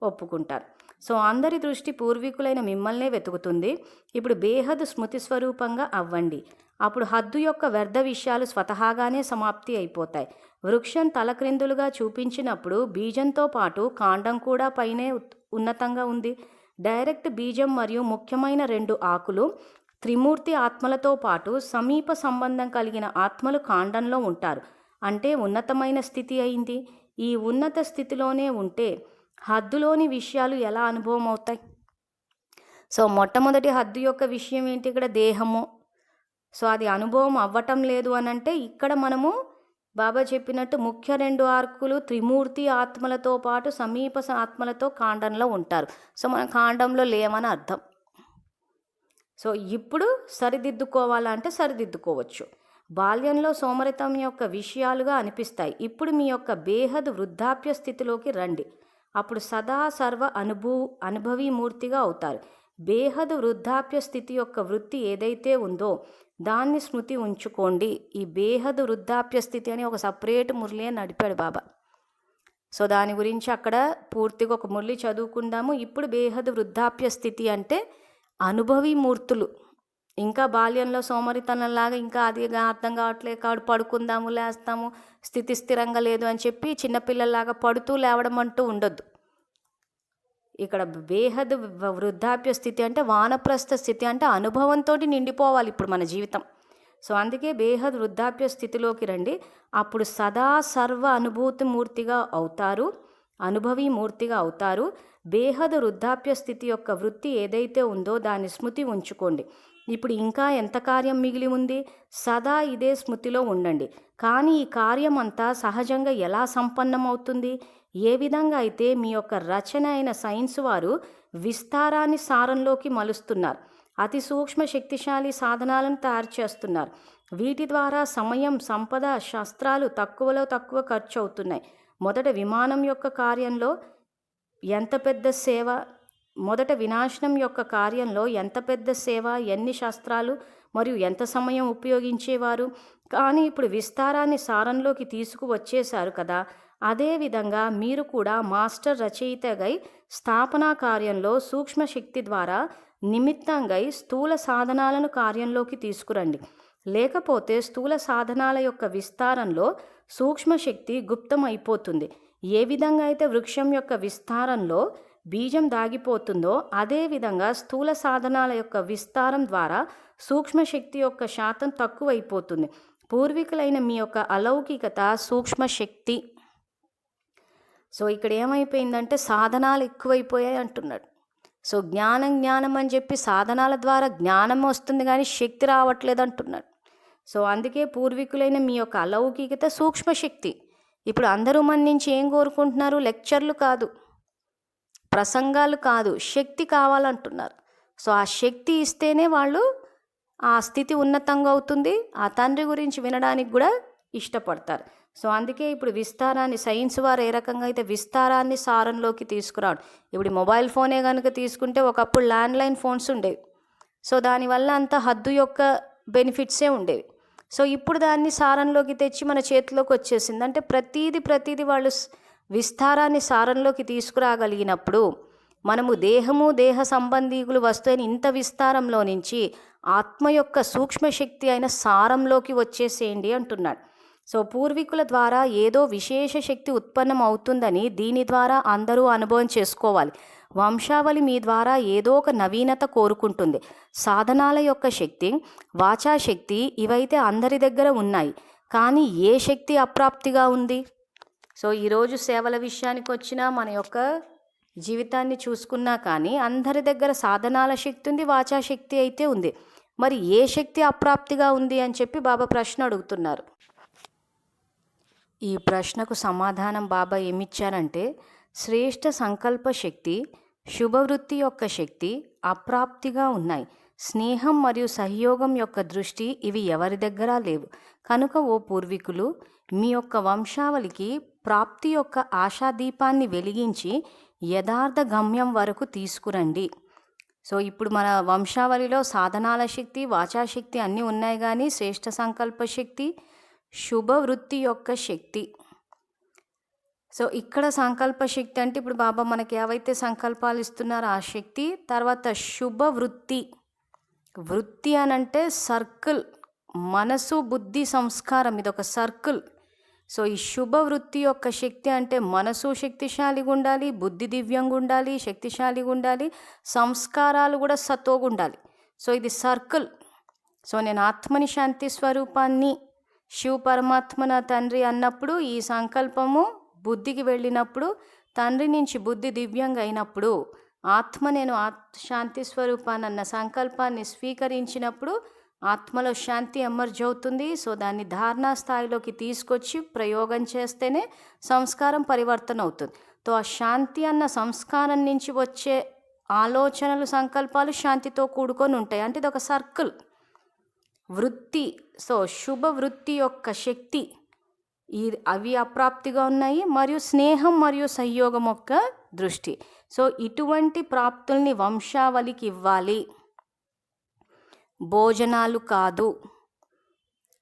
ఒప్పుకుంటారు. సో అందరి దృష్టి పూర్వీకులైన మిమ్మల్నే వెతుకుతుంది. ఇప్పుడు బేహద్ స్మృతి స్వరూపంగా అవ్వండి. అప్పుడు హద్దు యొక్క వ్యర్థ విషయాలు స్వతహాగానే సమాప్తి అయిపోతాయి. వృక్షం తలక్రిందులుగా చూపించినప్పుడు బీజంతో పాటు కాండం కూడా పైనే ఉన్నతంగా ఉంది. డైరెక్ట్ బీజం మరియు ముఖ్యమైన 2 ఆకులు త్రిమూర్తి ఆత్మలతో పాటు సమీప సంబంధం కలిగిన ఆత్మలు కాండంలో ఉంటారు. అంటే ఉన్నతమైన స్థితి అయింది. ఈ ఉన్నత స్థితిలోనే ఉంటే హద్దులోని విషయాలు ఎలా అనుభవం అవుతాయి? సో మొట్టమొదటి హద్దు యొక్క విషయం ఏంటి? ఇక్కడ దేహము. సో అది అనుభవం అవ్వటం లేదు అని అంటే ఇక్కడ మనము బాబా చెప్పినట్టు ముఖ్య 2 ఆర్కులు త్రిమూర్తి ఆత్మలతో పాటు సమీప ఆత్మలతో కాండంలో ఉంటారు. సో మనం కాండంలో లేమని అర్థం. సో ఇప్పుడు సరిదిద్దుకోవాలంటే సరిదిద్దుకోవచ్చు. బాల్యంలో సోమరితం యొక్క విషయాలుగా అనిపిస్తాయి. ఇప్పుడు మీ యొక్క బేహద్ వృద్ధాప్య స్థితిలోకి రండి. అప్పుడు సదా సర్వ అనుభవీమూర్తిగా అవుతారు. బేహద్ వృద్ధాప్య స్థితి యొక్క వృత్తి ఏదైతే ఉందో దాన్ని స్మృతి ఉంచుకోండి. ఈ బేహద్ వృద్ధాప్య స్థితి అని ఒక సపరేట్ మురళి అని నడిపాడు బాబా. సో దాని గురించి అక్కడ పూర్తిగా ఒక మురళి చదువుకుందాము. ఇప్పుడు బేహద్ వృద్ధాప్య స్థితి అంటే అనుభవీమూర్తులు. ఇంకా బాల్యంలో సోమరితనంలాగా ఇంకా అది అర్థం కావట్లేదు కాడు పడుకుందాము లేస్తాము స్థితి స్థిరంగా లేదు అని చెప్పి చిన్నపిల్లల్లాగా పడుతూ లేవడం అంటూ ఉండొద్దు. ఇక్కడ బేహద్ వృద్ధాప్య స్థితి అంటే వానప్రస్థ స్థితి అంటే అనుభవంతో నిండిపోవాలి ఇప్పుడు మన జీవితం. సో అందుకే బేహద్ వృద్ధాప్య స్థితిలోకి రండి. అప్పుడు సదా సర్వ అనుభూతి మూర్తిగా అవుతారు, అనుభవీ మూర్తిగా అవుతారు. బేహద్ వృద్ధాప్య స్థితి యొక్క వృత్తి ఏదైతే ఉందో దాని స్మృతి ఉంచుకోండి. ఇప్పుడు ఇంకా ఎంత కార్యం మిగిలి ఉంది? సదా ఇదే స్మృతిలో ఉండండి. కానీ ఈ కార్యం అంతా సహజంగా ఎలా సంపన్నమవుతుంది? ఏ విధంగా అయితే మీ యొక్క రచన అయిన సైన్స్ వారు విస్తారాన్ని సారంలోకి మలుస్తున్నారు, అతి సూక్ష్మ శక్తిశాలి సాధనాలను తయారు చేస్తున్నారు. వీటి ద్వారా సమయం, సంపద, శస్త్రాలు తక్కువలో తక్కువ ఖర్చు అవుతున్నాయి. మొదట విమానం యొక్క కార్యంలో ఎంత పెద్ద సేవ, మొదట వినాశనం యొక్క కార్యంలో ఎంత పెద్ద సేవ, ఎన్ని శస్త్రాలు మరియు ఎంత సమయం ఉపయోగించేవారు. కానీ ఇప్పుడు విస్తారాన్ని సారంలోకి తీసుకువచ్చేశారు కదా. అదేవిధంగా మీరు కూడా మాస్టర్ రచయితగై స్థాపనా కార్యంలో సూక్ష్మ శక్తి ద్వారా నిమిత్తంగా స్థూల సాధనాలను కార్యంలోకి తీసుకురండి. లేకపోతే స్థూల సాధనాల యొక్క విస్తారంలో సూక్ష్మశక్తి గుప్తమైపోతుంది. ఏ విధంగా అయితే వృక్షం యొక్క విస్తారంలో బీజం దాగిపోతుందో అదేవిధంగా స్థూల సాధనాల యొక్క విస్తారం ద్వారా సూక్ష్మశక్తి యొక్క శాతం తక్కువైపోతుంది. పూర్వీకులైన మీ యొక్క అలౌకికత సూక్ష్మశక్తి. సో ఇక్కడ ఏమైపోయిందంటే సాధనాలు ఎక్కువైపోయాయి అంటున్నాడు. సో జ్ఞానం అని చెప్పి సాధనాల ద్వారా జ్ఞానం వస్తుంది కానీ శక్తి రావట్లేదు అంటున్నాడు. సో అందుకే పూర్వీకులైన మీ యొక్క అలౌకికత సూక్ష్మశక్తి. ఇప్పుడు అందరూ మన నుంచి ఏం కోరుకుంటున్నారు? లెక్చర్లు కాదు, ప్రసంగాలు కాదు, శక్తి కావాలంటున్నారు. సో ఆ శక్తి ఇస్తేనే వాళ్ళు ఆ స్థితి ఉన్నతంగా అవుతుంది, ఆ తండ్రి గురించి వినడానికి కూడా ఇష్టపడతారు. సో అందుకే ఇప్పుడు విస్తారాన్ని సైన్స్ వారు ఏ రకంగా అయితే విస్తారాన్ని సారంలోకి తీసుకురావడం. ఇప్పుడు మొబైల్ ఫోనే కనుక తీసుకుంటే ఒకప్పుడు ల్యాండ్లైన్ ఫోన్స్ ఉండేవి. సో దానివల్ల అంత హద్దు యొక్క బెనిఫిట్సే ఉండేవి. సో ఇప్పుడు దాన్ని సారంలోకి తెచ్చి మన చేతిలోకి వచ్చేసింది. అంటే ప్రతీది వాళ్ళు విస్తారాన్ని సారంలోకి తీసుకురాగలిగినప్పుడు మనము దేహము, దేహ సంబంధీకులు వస్తువుని ఇంత విస్తారంలో నుంచి ఆత్మ యొక్క సూక్ష్మశక్తి అయిన సారంలోకి వచ్చేసేయండి అంటున్నాడు. సో పూర్వీకుల ద్వారా ఏదో విశేష శక్తి ఉత్పన్నం అవుతుందని దీని ద్వారా అందరూ అనుభవం చేసుకోవాలి. వంశావళి మీ ద్వారా ఏదో ఒక నవీనత కోరుకుంటుంది. సాధనాల యొక్క శక్తి, వాచాశక్తి ఇవైతే అందరి దగ్గర ఉన్నాయి. కానీ ఏ శక్తి అప్రాప్తిగా ఉంది? సో ఈరోజు సేవల విషయానికి వచ్చినా మన యొక్క జీవితాన్ని చూసుకున్నా కానీ అందరి దగ్గర సాధనాల శక్తి ఉంది, వాచాశక్తి అయితే ఉంది. మరి ఏ శక్తి అప్రాప్తిగా ఉంది అని చెప్పి బాబా ప్రశ్న అడుగుతున్నారు. ఈ ప్రశ్నకు సమాధానం బాబా ఏమిచ్చారంటే, శ్రేష్ఠ సంకల్ప శక్తి, శుభవృత్తి యొక్క శక్తి అప్రాప్తిగా ఉన్నాయి. స్నేహం మరియు సహయోగం యొక్క దృష్టి ఇవి ఎవరి దగ్గర లేవు. కనుక ఓ పూర్వీకులు, మీ యొక్క వంశావళికి ప్రాప్తి యొక్క ఆశాదీపాన్ని వెలిగించి యథార్థ గమ్యం వరకు తీసుకురండి. సో ఇప్పుడు మన వంశావళిలో సాధనాల శక్తి, వాచాశక్తి అన్నీ ఉన్నాయి, కానీ శ్రేష్ఠ సంకల్ప శక్తి, శుభవృత్తి యొక్క శక్తి. సో ఇక్కడ సంకల్ప శక్తి అంటే ఇప్పుడు బాబా మనకి ఏవైతే సంకల్పాలు ఇస్తున్నారో ఆ శక్తి. తర్వాత శుభవృత్తి, వృత్తి అనంటే సర్కిల్, మనసు, బుద్ధి, సంస్కారం, ఇది ఒక సర్కిల్. సో ఈ శుభవృత్తి యొక్క శక్తి అంటే మనసు శక్తిశాలిగా ఉండాలి, బుద్ధి దివ్యంగా ఉండాలి, శక్తిశాలిగా ఉండాలి, సంస్కారాలు కూడా సత్వగా ఉండాలి. సో ఇది సర్కిల్. సో నేను ఆత్మని, శాంతి స్వరూపాన్ని, శివ పరమాత్మ నా తండ్రి అన్నప్పుడు ఈ సంకల్పము బుద్ధికి వెళ్ళినప్పుడు, తండ్రి నుంచి బుద్ధి దివ్యంగా అయినప్పుడు, ఆత్మ నేను శాంతి స్వరూపాన్ని అన్న సంకల్పాన్ని స్వీకరించినప్పుడు ఆత్మలో శాంతి ఎమర్జ్ అవుతుంది. సో దాన్ని ధారణా స్థాయిలోకి తీసుకొచ్చి ప్రయోగం చేస్తేనే సంస్కారం పరివర్తన అవుతుంది. తో ఆ శాంతి అన్న సంస్కారం నుంచి వచ్చే ఆలోచనలు, సంకల్పాలు శాంతితో కూడుకొని ఉంటాయి. అంటే ఇది ఒక సర్కిల్ వృత్తి. సో శుభ వృత్తి యొక్క శక్తి అవి అప్రాప్తిగా ఉన్నాయి. మరియు స్నేహం మరియు సహయోగం యొక్క దృష్టి. సో ఇటువంటి ప్రాప్తుల్ని వంశావళికి ఇవ్వాలి, భోజనాలు కాదు.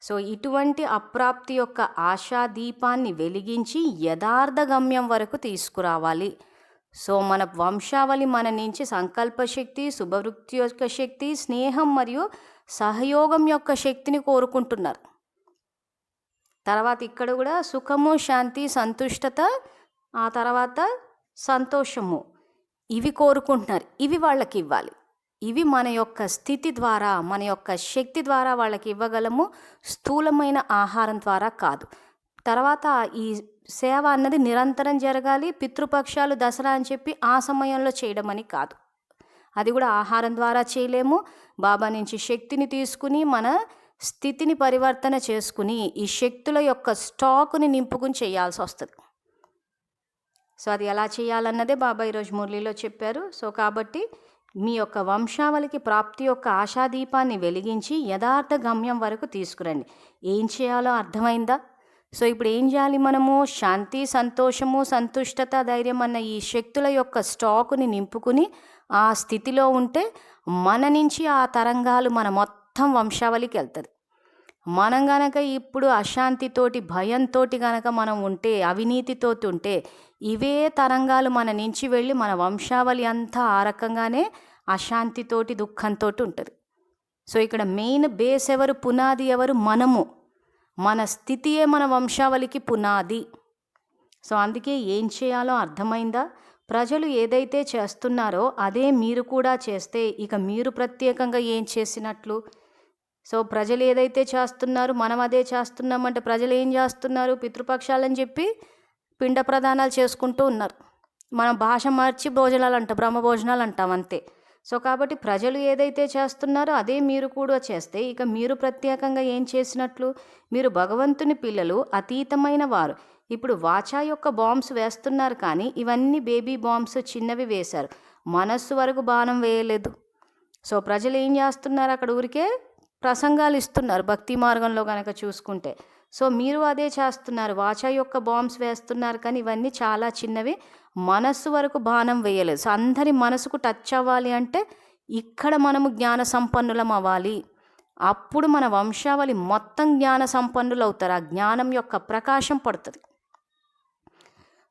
సో ఇటువంటి అప్రాప్తి యొక్క ఆశాదీపాన్ని వెలిగించి యథార్థ గమ్యం వరకు తీసుకురావాలి. సో మన వంశావళి మన నుంచి సంకల్పశక్తి, శుభవృత్తి యొక్క శక్తి, స్నేహం మరియు సహయోగం యొక్క శక్తిని కోరుకుంటున్నారు. తర్వాత ఇక్కడ కూడా సుఖము, శాంతి, సంతుష్టత, ఆ తర్వాత సంతోషము, ఇవి కోరుకుంటున్నారు. ఇవి వాళ్ళకి ఇవ్వాలి. ఇవి మన యొక్క స్థితి ద్వారా, మన యొక్క శక్తి ద్వారా వాళ్ళకి ఇవ్వగలము, స్థూలమైన ఆహారం ద్వారా కాదు. తర్వాత ఈ సేవ అన్నది నిరంతరం జరగాలి. పితృపక్షాలు దసరా అని చెప్పి ఆ సమయంలో చేయడం అని కాదు. అది కూడా ఆహారం ద్వారా చేయలేము. బాబా నుంచి శక్తిని తీసుకుని మన స్థితిని పరివర్తన చేసుకుని ఈ శక్తుల యొక్క స్టాకుని నింపుకుని చేయాల్సి వస్తుంది. సో అది ఎలా చేయాలన్నదే బాబా ఈరోజు మురళిలో చెప్పారు. సో కాబట్టి మీ యొక్క వంశావళికి ప్రాప్తి యొక్క ఆశాదీపాన్ని వెలిగించి యథార్థ గమ్యం వరకు తీసుకురండి. ఏం చేయాలో అర్థమైందా? సో ఇప్పుడు ఏం చేయాలి మనము? శాంతి, సంతోషము, సంతుష్టత, ధైర్యం అన్న ఈ శక్తుల యొక్క స్టాకుని నింపుకుని ఆ స్థితిలో ఉంటే మన నుంచి ఆ తరంగాలు మన మొత్తం వంశావళికి వెళ్తుంది. మనం గనక ఇప్పుడు అశాంతితోటి, భయంతో గనక మనం ఉంటే, అవినీతితో ఉంటే, ఇవే తరంగాలు మన నుంచి వెళ్ళి మన వంశావళి అంతా ఆ రకంగానే అశాంతితోటి, దుఃఖంతో ఉంటుంది. సో ఇక్కడ మెయిన్ బేస్ ఎవరు? పునాది ఎవరు? మనము. మన స్థితియే మన వంశావళికి పునాది. సో అందుకే ఏం చేయాలో అర్థమైందా? ప్రజలు ఏదైతే చేస్తున్నారో అదే మీరు కూడా చేస్తే ఇక మీరు ప్రత్యేకంగా ఏం చేసినట్లు? సో ప్రజలు ఏదైతే చేస్తున్నారు మనం అదే చేస్తున్నామంటే ప్రజలు ఏం చేస్తున్నారు? పితృపక్షాలని చెప్పి పిండ ప్రదానాలు చేసుకుంటూ ఉన్నారు. మనం భాష మార్చి భోజనాలు అంటాం, బ్రహ్మ భోజనాలు అంటాం అంతే. సో కాబట్టి ప్రజలు ఏదైతే చేస్తున్నారో అదే మీరు కూడా చేస్తే ఇక మీరు ప్రత్యేకంగా ఏం చేసినట్లు? మీరు భగవంతుని పిల్లలు, అతీతమైన వారు. ఇప్పుడు వాచా యొక్క బాంబ్స్ వేస్తున్నారు, కానీ ఇవన్నీ బేబీ బాంబ్స్, చిన్నవి వేశారు. మనస్సు వరకు బాణం వేయలేదు. సో ప్రజలు ఏం చేస్తున్నారు? అక్కడ ఊరికే ప్రసంగాలు ఇస్తున్నారు భక్తి మార్గంలో కనుక చూసుకుంటే. సో మీరు అదే చేస్తున్నారు, వాచా యొక్క బాంబ్స్ వేస్తున్నారు, కానీ ఇవన్నీ చాలా చిన్నవి, మనస్సు వరకు బాణం వేయలేదు. సో అందరి మనసుకు టచ్ అవ్వాలి అంటే ఇక్కడ మనము జ్ఞాన సంపన్నులం అవ్వాలి. అప్పుడు మన వంశావళి మొత్తం జ్ఞాన సంపన్నులు అవుతారు. ఆ జ్ఞానం యొక్క ప్రకాశం పడుతుంది.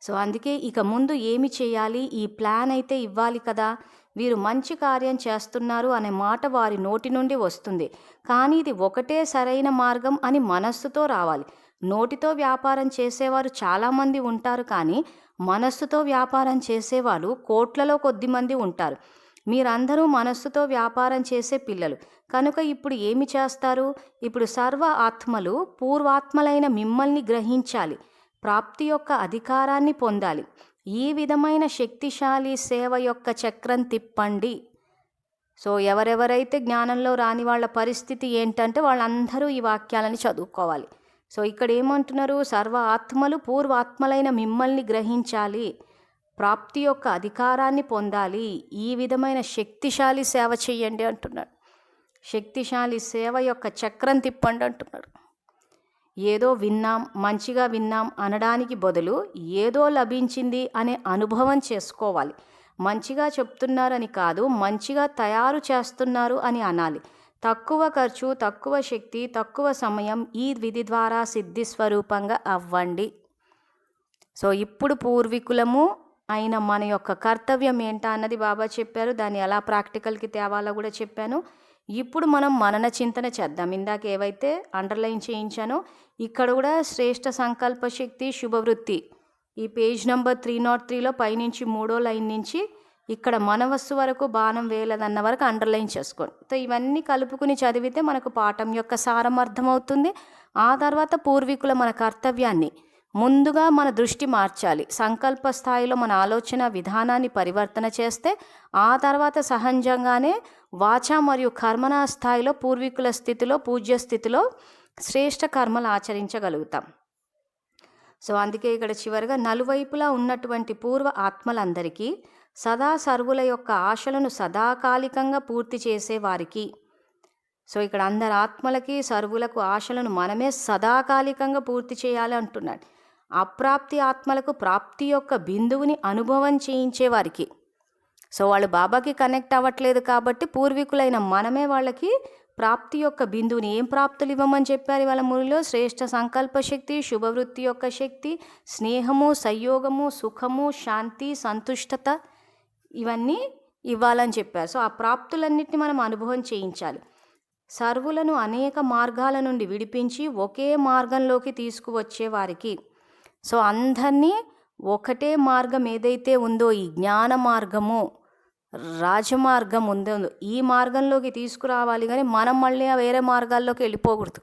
సో అందుకే ఇక ముందు ఏమి చేయాలి? ఈ ప్లాన్ అయితే ఇవ్వాలి కదా. వీరు మంచి కార్యం చేస్తున్నారు అనే మాట వారి నోటి నుండి వస్తుంది, కానీ ఇది ఒకటే సరైన మార్గం అని మనస్సుతో రావాలి. నోటితో వ్యాపారం చేసేవారు చాలామంది ఉంటారు, కానీ మనస్సుతో వ్యాపారం చేసేవాళ్ళు కోట్లలో కొద్దిమంది ఉంటారు. మీరందరూ మనస్సుతో వ్యాపారం చేసే పిల్లలు కనుక ఇప్పుడు ఏమి చేస్తారు? ఇప్పుడు సర్వ ఆత్మలు పూర్వాత్మలైన మిమ్మల్ని గ్రహించాలి, ప్రాప్తి యొక్క అధికారాన్ని పొందాలి. ఈ విధమైన శక్తిశాలి సేవ యొక్క చక్రం తిప్పండి. సో ఎవరెవరైతే జ్ఞానంలో రాని వాళ్ళ పరిస్థితి ఏంటంటే వాళ్ళందరూ ఈ వాక్యాలని చదువుకోవాలి. సో ఇక్కడ ఏమంటున్నారు? సర్వ ఆత్మలు పూర్వాత్మలైన మిమ్మల్ని గ్రహించాలి, ప్రాప్తి యొక్క అధికారాన్ని పొందాలి, ఈ విధమైన శక్తిశాలి సేవ చెయ్యండి అంటున్నాడు. శక్తిశాలి సేవ యొక్క చక్రం తిప్పండి అంటున్నాడు. ఏదో విన్నాం, మంచిగా విన్నాం అనడానికి బదులు ఏదో లభించింది అనే అనుభవం చేసుకోవాలి. మంచిగా చెప్తున్నారని కాదు, మంచిగా తయారు చేస్తున్నారు అని అనాలి. తక్కువ ఖర్చు, తక్కువ శక్తి, తక్కువ సమయం, ఈ విధి ద్వారా సిద్ధి స్వరూపంగా అవ్వండి. సో ఇప్పుడు పూర్వీకులము అయిన మన యొక్క కర్తవ్యం ఏంటా అన్నది బాబా చెప్పారు. దాన్ని ఎలా ప్రాక్టికల్కి తేవాలో కూడా చెప్పాను. ఇప్పుడు మనం మనన చింతన చేద్దాం. ఇందాక ఏవైతే అండర్లైన్ చేయించానో ఇక్కడ కూడా శ్రేష్ఠ సంకల్ప శక్తి, శుభవృత్తి, ఈ పేజ్ నెంబర్ 303లో పైనుంచి 3వ లైన్ నుంచి ఇక్కడ మనవస్సు వరకు బాణం వేయలేదన్న వరకు అండర్లైన్ చేసుకోండి. సో ఇవన్నీ కలుపుకుని చదివితే మనకు పాఠం యొక్క సారం అర్థమవుతుంది. ఆ తర్వాత పూర్వీకుల మన కర్తవ్యాన్ని ముందుగా మన దృష్టి మార్చాలి. సంకల్ప స్థాయిలో మన ఆలోచన విధానాన్ని పరివర్తన చేస్తే ఆ తర్వాత సహజంగానే వాచా మరియు కర్మనా స్థాయిలో పూర్వీకుల స్థితిలో, పూజ్య స్థితిలో శ్రేష్ఠ కర్మలు ఆచరించగలుగుతాం. సో అందుకే ఇక్కడ చివరిగా నలువైపులా ఉన్నటువంటి పూర్వ ఆత్మలందరికీ, సదా సర్వుల యొక్క ఆశలను సదాకాలికంగా పూర్తి చేసేవారికి. సో ఇక్కడ అందరి ఆత్మలకి, సర్వులకు ఆశలను మనమే సదాకాలికంగా పూర్తి చేయాలి అంటున్నాడు. అప్రాప్తి ఆత్మలకు ప్రాప్తి యొక్క బిందువుని అనుభవం చేయించేవారికి. సో వాళ్ళు బాబాకి కనెక్ట్ అవ్వట్లేదు కాబట్టి పూర్వీకులైన మనమే వాళ్ళకి ప్రాప్తి యొక్క బిందువుని, ఏం ప్రాప్తులు ఇవ్వమని చెప్పారు వాళ్ళ మురిలో? శ్రేష్ఠ సంకల్ప శక్తి, శుభవృత్తి యొక్క శక్తి, స్నేహము, సంయోగము, సుఖము, శాంతి, సంతుష్టత, ఇవన్నీ ఇవ్వాలని చెప్పారు. సో ఆ ప్రాప్తులన్నిటిని మనం అనుభవం చేయించాలి. సర్వులను అనేక మార్గాల నుండి విడిపించి ఒకే మార్గంలోకి తీసుకువచ్చే వారికి. సో అందరినీ ఒకటే మార్గం ఏదైతే ఉందో ఈ జ్ఞాన మార్గము, రాజమార్గం ఉందే ఉంది. ఈ మార్గంలోకి తీసుకురావాలి కానీ మనం మళ్ళీ వేరే మార్గాల్లోకి వెళ్ళిపోకూడదు.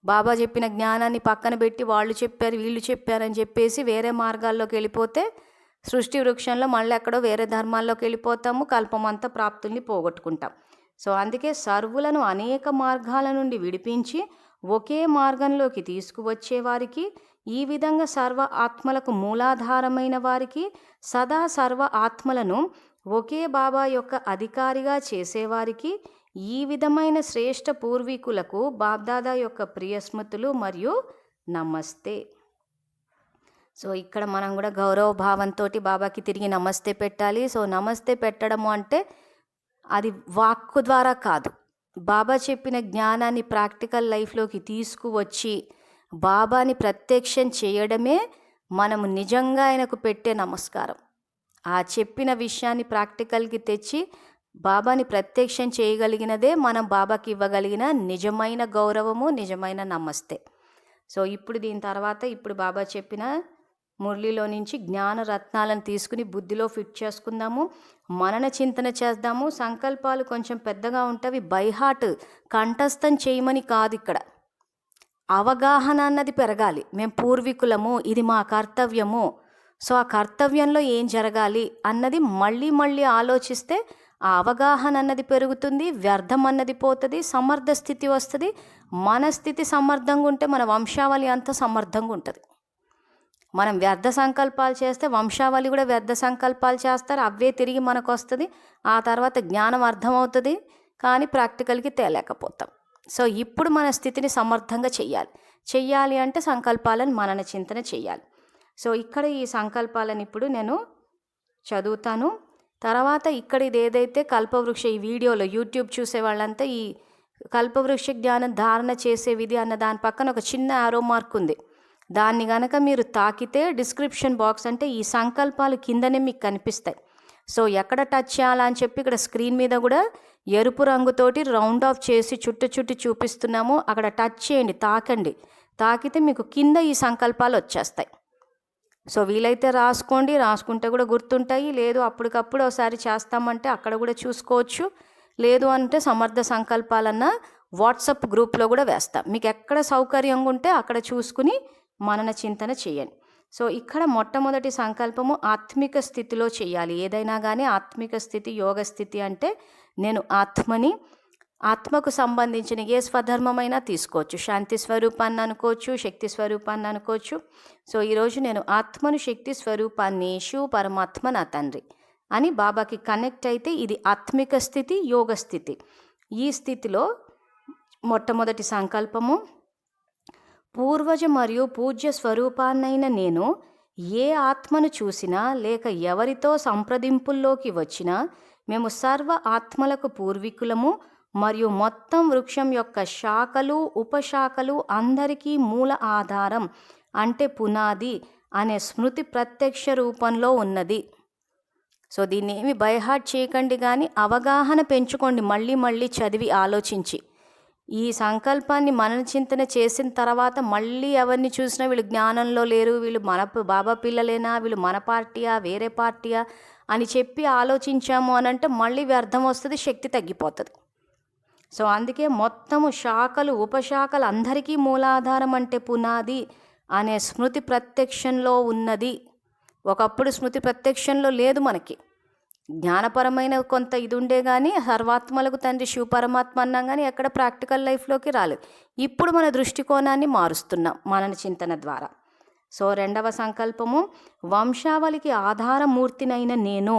బాబా చెప్పిన జ్ఞానాన్ని పక్కన పెట్టి వాళ్ళు చెప్పారు వీళ్ళు చెప్పారని చెప్పేసి వేరే మార్గాల్లోకి వెళ్ళిపోతే సృష్టి వృక్షంలో మళ్ళీ ఎక్కడో వేరే ధర్మాల్లోకి వెళ్ళిపోతాము, కల్పమంతా ప్రాప్తుల్ని పోగొట్టుకుంటాం. సో అందుకే సర్వులను అనేక మార్గాల నుండి విడిపించి ఒకే మార్గంలోకి తీసుకువచ్చే వారికి, ఈ విధంగా సర్వ ఆత్మలకు మూలాధారమైన వారికి, సదా సర్వ ఆత్మలను ఒకే బాబా యొక్క అధికారిగా చేసేవారికి, ఈ విధమైన శ్రేష్ఠ పూర్వీకులకు బాబ్దాదా యొక్క ప్రియ స్మృతులు మరియు నమస్తే. సో ఇక్కడ మనం కూడా గౌరవ భావంతో బాబాకి తిరిగి నమస్తే పెట్టాలి. సో నమస్తే పెట్టడము అంటే అది వాక్కు ద్వారా కాదు, బాబా చెప్పిన జ్ఞానాన్ని ప్రాక్టికల్ లైఫ్లోకి తీసుకువచ్చి బాబాని ప్రత్యక్షం చేయడమే మనము నిజంగా ఆయనకు పెట్టే నమస్కారం. ఆ చెప్పిన విషయాన్ని ప్రాక్టికల్కి తెచ్చి బాబాని ప్రత్యక్షం చేయగలిగినదే మనం బాబాకి ఇవ్వగలిగిన నిజమైన గౌరవము, నిజమైన నమస్తే. సో ఇప్పుడు దీని తర్వాత ఇప్పుడు బాబా చెప్పిన మురళిలో నుంచి జ్ఞాన రత్నాలను తీసుకుని బుద్ధిలో ఫిట్ చేసుకుందాము, మనన చింతన చేద్దాము. సంకల్పాలు కొంచెం పెద్దగా ఉంటవి, బైహార్ట్ కంఠస్థం చేయమని కాదు, ఇక్కడ అవగాహన అన్నది పెరగాలి. మేము పూర్వీకులము, ఇది మా కర్తవ్యము. సో ఆ కర్తవ్యంలో ఏం జరగాలి అన్నది మళ్ళీ మళ్ళీ ఆలోచిస్తే ఆ అవగాహన అన్నది పెరుగుతుంది, వ్యర్థం అన్నది పోతుంది, సమర్థ స్థితి వస్తుంది. మన స్థితి సమర్థంగా ఉంటే మన వంశావళి అంతా సమర్థంగా ఉంటుంది. మనం వ్యర్థ సంకల్పాలు చేస్తే వంశావళి కూడా వ్యర్థ సంకల్పాలు చేస్తారు, అవే తిరిగి మనకు వస్తుంది. ఆ తర్వాత జ్ఞానం అర్థమవుతుంది కానీ ప్రాక్టికల్కి తేలేకపోతాం. సో ఇప్పుడు మన స్థితిని సమర్థంగా చెయ్యాలి అంటే సంకల్పాలను మనన చింతన చెయ్యాలి. సో ఇక్కడ ఈ సంకల్పాలను ఇప్పుడు నేను చదువుతాను. తర్వాత ఇక్కడ ఇది ఏదైతే కల్పవృక్ష ఈ వీడియోలో యూట్యూబ్ చూసే వాళ్ళంతా ఈ కల్పవృక్ష జ్ఞానం ధారణ చేసే విధి అన్న దాని పక్కన ఒక చిన్న ఆరో మార్క్ ఉంది. దాన్ని గనక మీరు తాకితే డిస్క్రిప్షన్ బాక్స్ అంటే ఈ సంకల్పాలు కిందనే మీకు కనిపిస్తాయి. సో ఎక్కడ టచ్ చేయాలా అని చెప్పి ఇక్కడ స్క్రీన్ మీద కూడా ఎరుపు రంగుతోటి రౌండ్ ఆఫ్ చేసి చుట్టు చూపిస్తున్నాము. అక్కడ టచ్ చేయండి, తాకండి. తాకితే మీకు కింద ఈ సంకల్పాలు వచ్చేస్తాయి. సో వీలైతే రాసుకోండి, రాసుకుంటే కూడా గుర్తుంటాయి. లేదు అప్పటికప్పుడు ఒకసారి చేస్తామంటే అక్కడ కూడా చూసుకోవచ్చు. లేదు అంటే సమర్థ సంకల్పాలన్న వాట్సాప్ గ్రూప్లో కూడా వేస్తాం. మీకు ఎక్కడ సౌకర్యంగా ఉంటే అక్కడ చూసుకుని మనన చింతన చేయండి. సో ఇక్కడ మొట్టమొదటి సంకల్పము ఆత్మిక స్థితిలో చేయాలి. ఏదైనా కానీ ఆత్మిక స్థితి, యోగ స్థితి అంటే నేను ఆత్మని, ఆత్మకు సంబంధించిన ఏ స్వధర్మమైనా తీసుకోవచ్చు. శాంతి స్వరూపాన్ని అనుకోవచ్చు, శక్తి స్వరూపాన్ని అనుకోవచ్చు. సో ఈరోజు నేను ఆత్మను, శక్తి స్వరూపాన్ని, శివ పరమాత్మ నా తండ్రి అని బాబాకి కనెక్ట్ అయితే ఇది ఆత్మిక స్థితి, యోగ స్థితి. ఈ స్థితిలో మొట్టమొదటి సంకల్పము పూర్వజ మరియు పూజ్య స్వరూపాన్నైన నేను ఏ ఆత్మను చూసినా లేక ఎవరితో సంప్రదింపుల్లోకి వచ్చినా మేము సర్వ ఆత్మలకు పూర్వీకులము మరియు మొత్తం వృక్షం యొక్క శాఖలు, ఉపశాఖలు అందరికీ మూల ఆధారం అంటే పునాది అనే స్మృతి ప్రత్యక్ష రూపంలో ఉన్నది. సో దీన్ని ఏమి బైహార్ట్ చేయకండి కానీ అవగాహన పెంచుకోండి, మళ్ళీ మళ్ళీ చదివి ఆలోచించి. ఈ సంకల్పాన్ని మనన చింతన చేసిన తర్వాత మళ్ళీ ఎవరిని చూసినా వీళ్ళు జ్ఞానంలో లేరు, వీళ్ళు మన బాబా పిల్లలేనా, వీళ్ళు మన పార్టీయా వేరే పార్టీయా అని చెప్పి ఆలోచించాము అని అంటే మళ్ళీ వ్యర్థం వస్తుంది, శక్తి తగ్గిపోతుంది. సో అందుకే మొత్తము శాఖలు, ఉపశాఖలు అందరికీ మూలాధారం అంటే పునాది అనే స్మృతి ప్రత్యక్షంలో ఉన్నది. ఒకప్పుడు స్మృతి ప్రత్యక్షంలో లేదు, మనకి జ్ఞానపరమైన కొంత ఇది ఉండే కానీ సర్వాత్మలకు తండ్రి శివ పరమాత్మ అన్నాం కానీ ఎక్కడ ప్రాక్టికల్ లైఫ్లోకి రాలేదు. ఇప్పుడు మన దృష్టికోణాన్ని మారుస్తున్నాం మనన చింతన ద్వారా. సో రెండవ సంకల్పము వంశావళికి ఆధారమూర్తినైన నేను.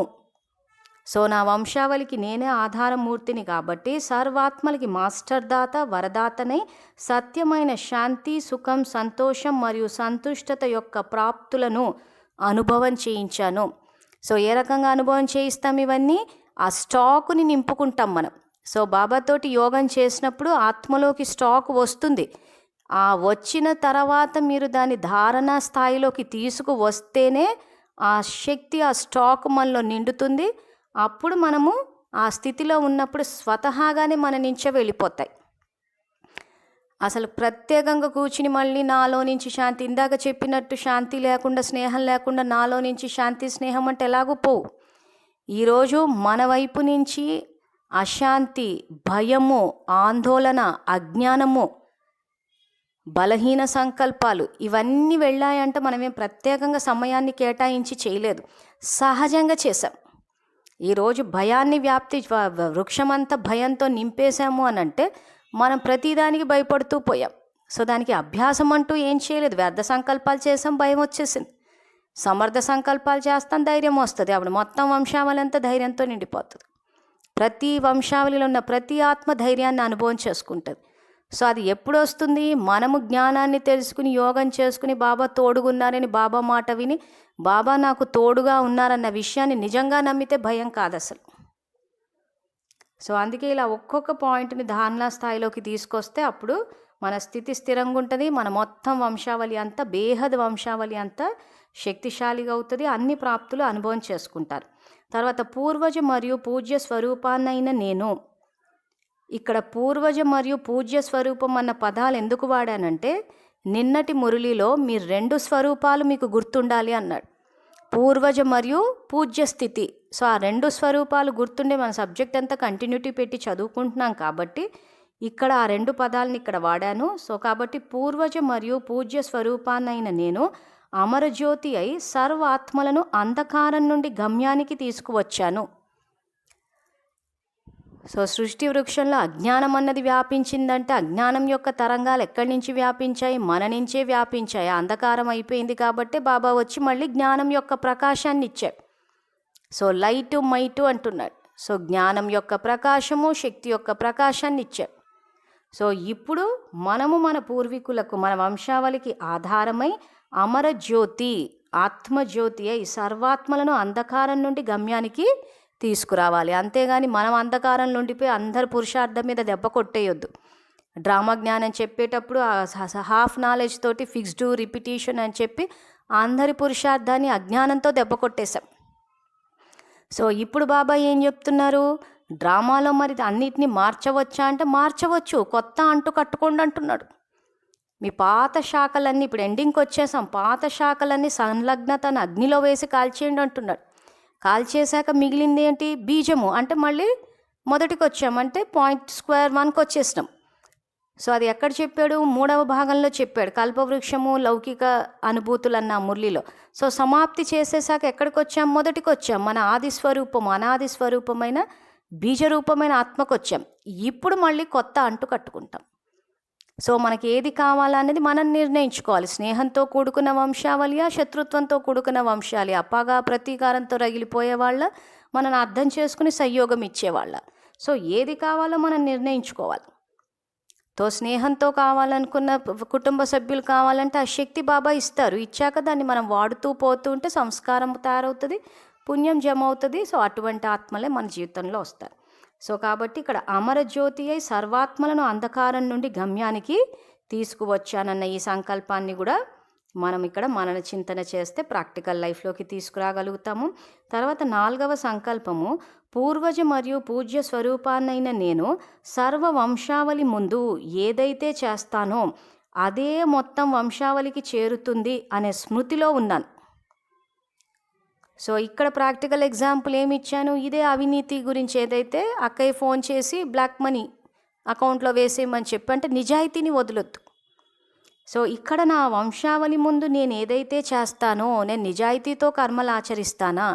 సో నా వంశావళికి నేనే ఆధారమూర్తిని కాబట్టి సర్వాత్మలకి మాస్టర్ దాత, వరదాతనై సత్యమైన శాంతి, సుఖం, సంతోషం మరియు సంతుష్టత యొక్క ప్రాప్తులను అనుభవం చేయించాను. సో ఏ రకంగా అనుభవం చేయిస్తాం ఇవన్నీ? ఆ స్టాకుని నింపుకుంటాం మనం. సో బాబాతోటి యోగం చేసినప్పుడు ఆత్మలోకి స్టాక్ వస్తుంది. ఆ వచ్చిన తర్వాత మీరు దాని ధారణ స్థాయిలోకి తీసుకువస్తేనే ఆ శక్తి, ఆ స్టాక్ మనలో నిండుతుంది. అప్పుడు మనము ఆ స్థితిలో ఉన్నప్పుడు స్వతహాగానే మన నుంచే వెళ్ళిపోతాయి. అసలు ప్రత్యేకంగా కూర్చుని మళ్ళీ నాలో నుంచి శాంతి, ఇందాక చెప్పినట్టు శాంతి లేకుండా, స్నేహం లేకుండా నాలో నుంచి శాంతి, స్నేహం అంటే ఎలాగూ పోవు. ఈరోజు మన వైపు నుంచి అశాంతి, భయము, ఆందోళన, అజ్ఞానము, బలహీన సంకల్పాలు ఇవన్నీ వెళ్ళాయంటే మనమేం ప్రత్యేకంగా సమయాన్ని కేటాయించి చేయలేదు, సహజంగా చేసాం. ఈరోజు భయాన్ని వృక్షమంతా భయంతో నింపేశాము అని అంటే మనం ప్రతిదానికి భయపడుతూ పోయాం. సో దానికి అభ్యాసం అంటూ ఏం చేయలేదు. వ్యర్థ సంకల్పాలు చేసాం, భయం వచ్చేసింది. సమర్థ సంకల్పాలు చేస్తాం, ధైర్యం వస్తుంది. అప్పుడు మొత్తం వంశావళి అంతా ధైర్యంతో నిండిపోతుంది. ప్రతి వంశావళిలో ఉన్న ప్రతి ఆత్మ ధైర్యాన్ని అనుభవం చేసుకుంటుంది. సో అది ఎప్పుడు వస్తుంది? మనము జ్ఞానాన్ని తెలుసుకుని యోగం చేసుకుని బాబా తోడుగున్నారని బాబా మాట విని బాబా నాకు తోడుగా ఉన్నారన్న విషయాన్ని నిజంగా నమ్మితే భయం కాదు అసలు. సో అందుకే ఇలా ఒక్కొక్క పాయింట్ని ధారణ స్థాయిలోకి తీసుకొస్తే అప్పుడు మన స్థితి స్థిరంగా ఉంటుంది. మన మొత్తం వంశావళి అంతా, బేహద్ వంశావళి అంతా శక్తిశాలిగా అవుతుంది. అన్ని ప్రాప్తులు అనుభవం చేసుకుంటారు. తర్వాత పూర్వజ మరియు పూజ్య స్వరూపాన్నైన నేను. ఇక్కడ పూర్వజ మరియు పూజ్య స్వరూపం అన్న పదాలు ఎందుకు వాడానంటే నిన్నటి మురళిలో మీ 2 స్వరూపాలు మీకు గుర్తుండాలి అన్నాడు. పూర్వజ మరియు పూజ్య స్థితి. సో ఆ 2 స్వరూపాలు గుర్తుండే మన సబ్జెక్ట్ అంతా కంటిన్యూటీ పెట్టి చదువుకుంటున్నాం కాబట్టి ఇక్కడ ఆ 2 పదాలని ఇక్కడ వాడాను. సో కాబట్టి పూర్వజ మరియు పూజ్య స్వరూపాన్నైన నేను అమరజ్యోతి అయి సర్వ ఆత్మలను అంధకారం నుండి గమ్యానికి తీసుకువచ్చాను. సో సృష్టి వృక్షంలో అజ్ఞానం అన్నది వ్యాపించిందంటే అజ్ఞానం యొక్క తరంగాలు ఎక్కడి నుంచి వ్యాపించాయి? మన నుంచే వ్యాపించాయి. అంధకారం అయిపోయింది కాబట్టి బాబా వచ్చి మళ్ళీ జ్ఞానం యొక్క ప్రకాశాన్ని ఇచ్చాడు. సో లైటు మైటు అంటున్నాడు. సో జ్ఞానం యొక్క ప్రకాశము, శక్తి యొక్క ప్రకాశాన్ని ఇచ్చాడు. సో ఇప్పుడు మనము మన పూర్వీకులకు, మన వంశావళికి ఆధారమై అమరజ్యోతి, ఆత్మజ్యోతి అయి సర్వాత్మలను అంధకారం నుండి గమ్యానికి తీసుకురావాలి. అంతేగాని మనం అంధకారం నుండిపోయి అందరి పురుషార్థం మీద దెబ్బ కొట్టేయొద్దు. డ్రామా జ్ఞానం చెప్పేటప్పుడు హాఫ్ నాలెడ్జ్ తోటి ఫిక్స్డ్ రిపిటేషన్ అని చెప్పి అందరి పురుషార్థాన్ని అజ్ఞానంతో దెబ్బ కొట్టేశాం. సో ఇప్పుడు బాబా ఏం చెప్తున్నారు? డ్రామాలో మరి అన్నిటినీ మార్చవచ్చా అంటే మార్చవచ్చు. కొత్త అంటు కట్టుకోండి అంటున్నాడు. మీ పాత శాఖలన్నీ, ఇప్పుడు ఎండింగ్కి వచ్చేసాం, పాత శాఖలన్నీ సంలగ్నతను అగ్నిలో వేసి కాల్చేయండి అంటున్నాడు. కాల్చేశాక మిగిలింది ఏంటి? బీజము. అంటే మళ్ళీ మొదటికి వచ్చామంటే .1 వచ్చేసినాం. సో అది ఎక్కడ చెప్పాడు? 3వ భాగంలో చెప్పాడు, కల్పవృక్షము లౌకిక అనుభూతులన్న మురళిలో. సో సమాప్తి చేసేసాక ఎక్కడికి వచ్చాం? మొదటికి వచ్చాం. మన ఆది స్వరూపము, అనాది స్వరూపమైన బీజరూపమైన ఆత్మకు వచ్చాం. ఇప్పుడు మళ్ళీ కొత్త అంటు కట్టుకుంటాం. సో మనకి ఏది కావాలనేది మనం నిర్ణయించుకోవాలి. స్నేహంతో కూడుకున్న వంశావళియా, శత్రుత్వంతో కూడుకున్న వంశాలి, అప్పగా ప్రతీకారంతో రగిలిపోయే వాళ్ళ, మనల్ని అర్థం చేసుకుని సంయోగం ఇచ్చేవాళ్ళ. సో ఏది కావాలో మనం నిర్ణయించుకోవాలి. తో స్నేహంతో కావాలనుకున్న కుటుంబ సభ్యులు కావాలంటే ఆ శక్తి బాబా ఇస్తారు. ఇచ్చాక దాన్ని మనం వాడుతూ పోతూ ఉంటే సంస్కారం తయారవుతుంది, పుణ్యం జమ అవుతుంది. సో అటువంటి ఆత్మలే మన జీవితంలో వస్తారు. సో కాబట్టి ఇక్కడ అమరజ్యోతి అయి సర్వాత్మలను అంధకారం నుండి గమ్యానికి తీసుకువచ్చానన్న ఈ సంకల్పాన్ని కూడా మనం ఇక్కడ మనన చింతన చేస్తే ప్రాక్టికల్ లైఫ్లోకి తీసుకురాగలుగుతాము. తర్వాత 4వ సంకల్పము, పూర్వజ మరియు పూజ్య స్వరూపాన్నైన నేను సర్వ వంశావళి ముందు ఏదైతే చేస్తానో అదే మొత్తం వంశావళికి చేరుతుంది అనే స్మృతిలో ఉన్నాను. సో ఇక్కడ ప్రాక్టికల్ ఎగ్జాంపుల్ ఏమి ఇచ్చాను? ఇదే అవినీతి గురించి. ఏదైతే అక్కయ్య ఫోన్ చేసి బ్లాక్ మనీ అకౌంట్లో వేసేయమని చెప్పి, అంటే నిజాయితీని వదలొద్దు. సో ఇక్కడ నా వంశావళి ముందు నేను ఏదైతే చేస్తానో, నేను నిజాయితీతో కర్మలు ఆచరిస్తానా,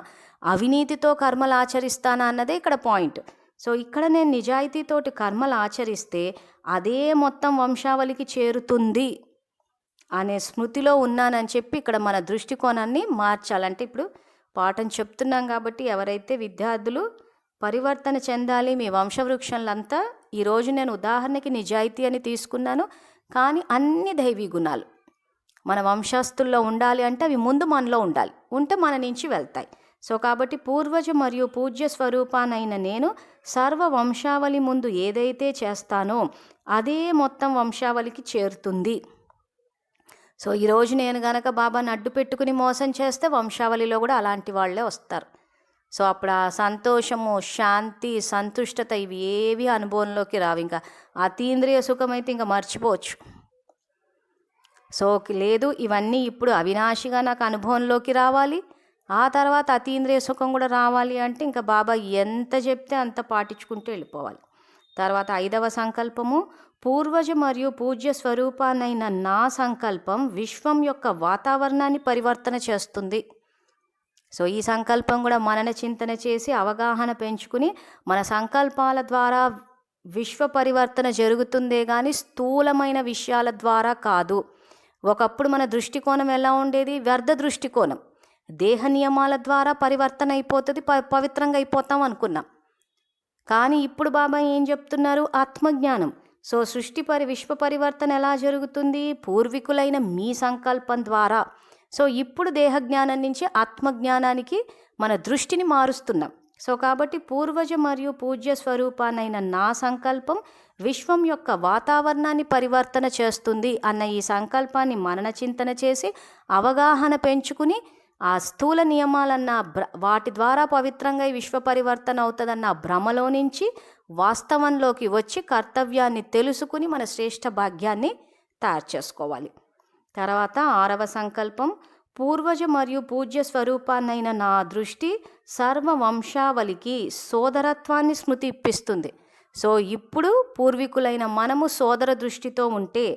అవినీతితో కర్మలు ఆచరిస్తానా అన్నదే ఇక్కడ పాయింట్. సో ఇక్కడ నేను నిజాయితీతోటి కర్మలు ఆచరిస్తే అదే మొత్తం వంశావళికి చేరుతుంది అనే స్మృతిలో ఉన్నానని చెప్పి ఇక్కడ మన దృష్టికోణాన్ని మార్చాలంటే, ఇప్పుడు పాఠం చెప్తున్నాం కాబట్టి ఎవరైతే విద్యార్థులు పరివర్తన చెందాలి మీ వంశవృక్షంలంతా, ఈరోజు నేను ఉదాహరణకి నిజాయితీ అని తీసుకున్నాను, కానీ అన్ని దైవీ గుణాలు మన వంశస్థుల్లో ఉండాలి అంటే అవి ముందు మనలో ఉండాలి, ఉంటే మన నుంచి వెళ్తాయి. సో కాబట్టి పూర్వజ మరియు పూజ్య స్వరూపానైన నేను సర్వ వంశావళి ముందు ఏదైతే చేస్తానో అదే మొత్తం వంశావళికి చేరుతుంది. సో ఈరోజు నేను గనక బాబాని అడ్డు పెట్టుకుని మోసం చేస్తే వంశావళిలో కూడా అలాంటి వాళ్ళే వస్తారు. సో అప్పుడు ఆ సంతోషము, శాంతి, సంతుష్టత ఇవి ఏవి అనుభవంలోకి రావు. ఇంకా అతీంద్రియ సుఖం అయితే ఇంకా మర్చిపోవచ్చు. సో లేదు, ఇవన్నీ ఇప్పుడు అవినాశిగా నాకు అనుభవంలోకి రావాలి, ఆ తర్వాత అతీంద్రియ సుఖం కూడా రావాలి అంటే ఇంకా బాబా ఎంత చెప్తే అంత పాటించుకుంటూ వెళ్ళిపోవాలి. తర్వాత 5వ సంకల్పము, పూర్వజ మరియు పూజ్య స్వరూపాన్నైన నా సంకల్పం విశ్వం యొక్క వాతావరణాన్ని పరివర్తన చేస్తుంది. సో ఈ సంకల్పం కూడా మనన చింతన చేసి అవగాహన పెంచుకుని మన సంకల్పాల ద్వారా విశ్వ పరివర్తన జరుగుతుందే కానీ స్థూలమైన విషయాల ద్వారా కాదు. ఒకప్పుడు మన దృష్టికోణం ఎలా ఉండేది? వ్యర్థ దృష్టికోణం. దేహ నియమాల ద్వారా పరివర్తన అయిపోతుంది, పవిత్రంగా అయిపోతాం అనుకున్నాం. కానీ ఇప్పుడు బాబా ఏం చెప్తున్నారు? ఆత్మజ్ఞానం. సో విశ్వ పరివర్తన ఎలా జరుగుతుంది? పూర్వీకులైన మీ సంకల్పం ద్వారా. సో ఇప్పుడు దేహజ్ఞానం నుంచి ఆత్మజ్ఞానానికి మన దృష్టిని మారుస్తున్నాం. సో కాబట్టి పూర్వజ మరియు పూజ్య స్వరూపాన్నైన నా సంకల్పం విశ్వం యొక్క వాతావరణాన్ని పరివర్తన చేస్తుంది అన్న ఈ సంకల్పాన్ని మనన చింతన చేసి అవగాహన పెంచుకుని ఆ స్థూల నియమాలన్న వాటి ద్వారా పవిత్రంగా ఈ విశ్వ పరివర్తన అవుతుందన్న భ్రమలో నుంచి వాస్తవంలోకి వచ్చి కర్తవ్యాన్ని తెలుసుకుని మన శ్రేష్ఠ భాగ్యాన్ని తయారు చేసుకోవాలి. తర్వాత 6వ సంకల్పం, పూర్వజ మరియు పూజ్య స్వరూపాన్నైన నా దృష్టి సర్వ వంశావళికి సోదరత్వాన్ని స్మృతి ఇప్పిస్తుంది. సో ఇప్పుడు పూర్వీకులైన మనము సోదర దృష్టితో ఉంటే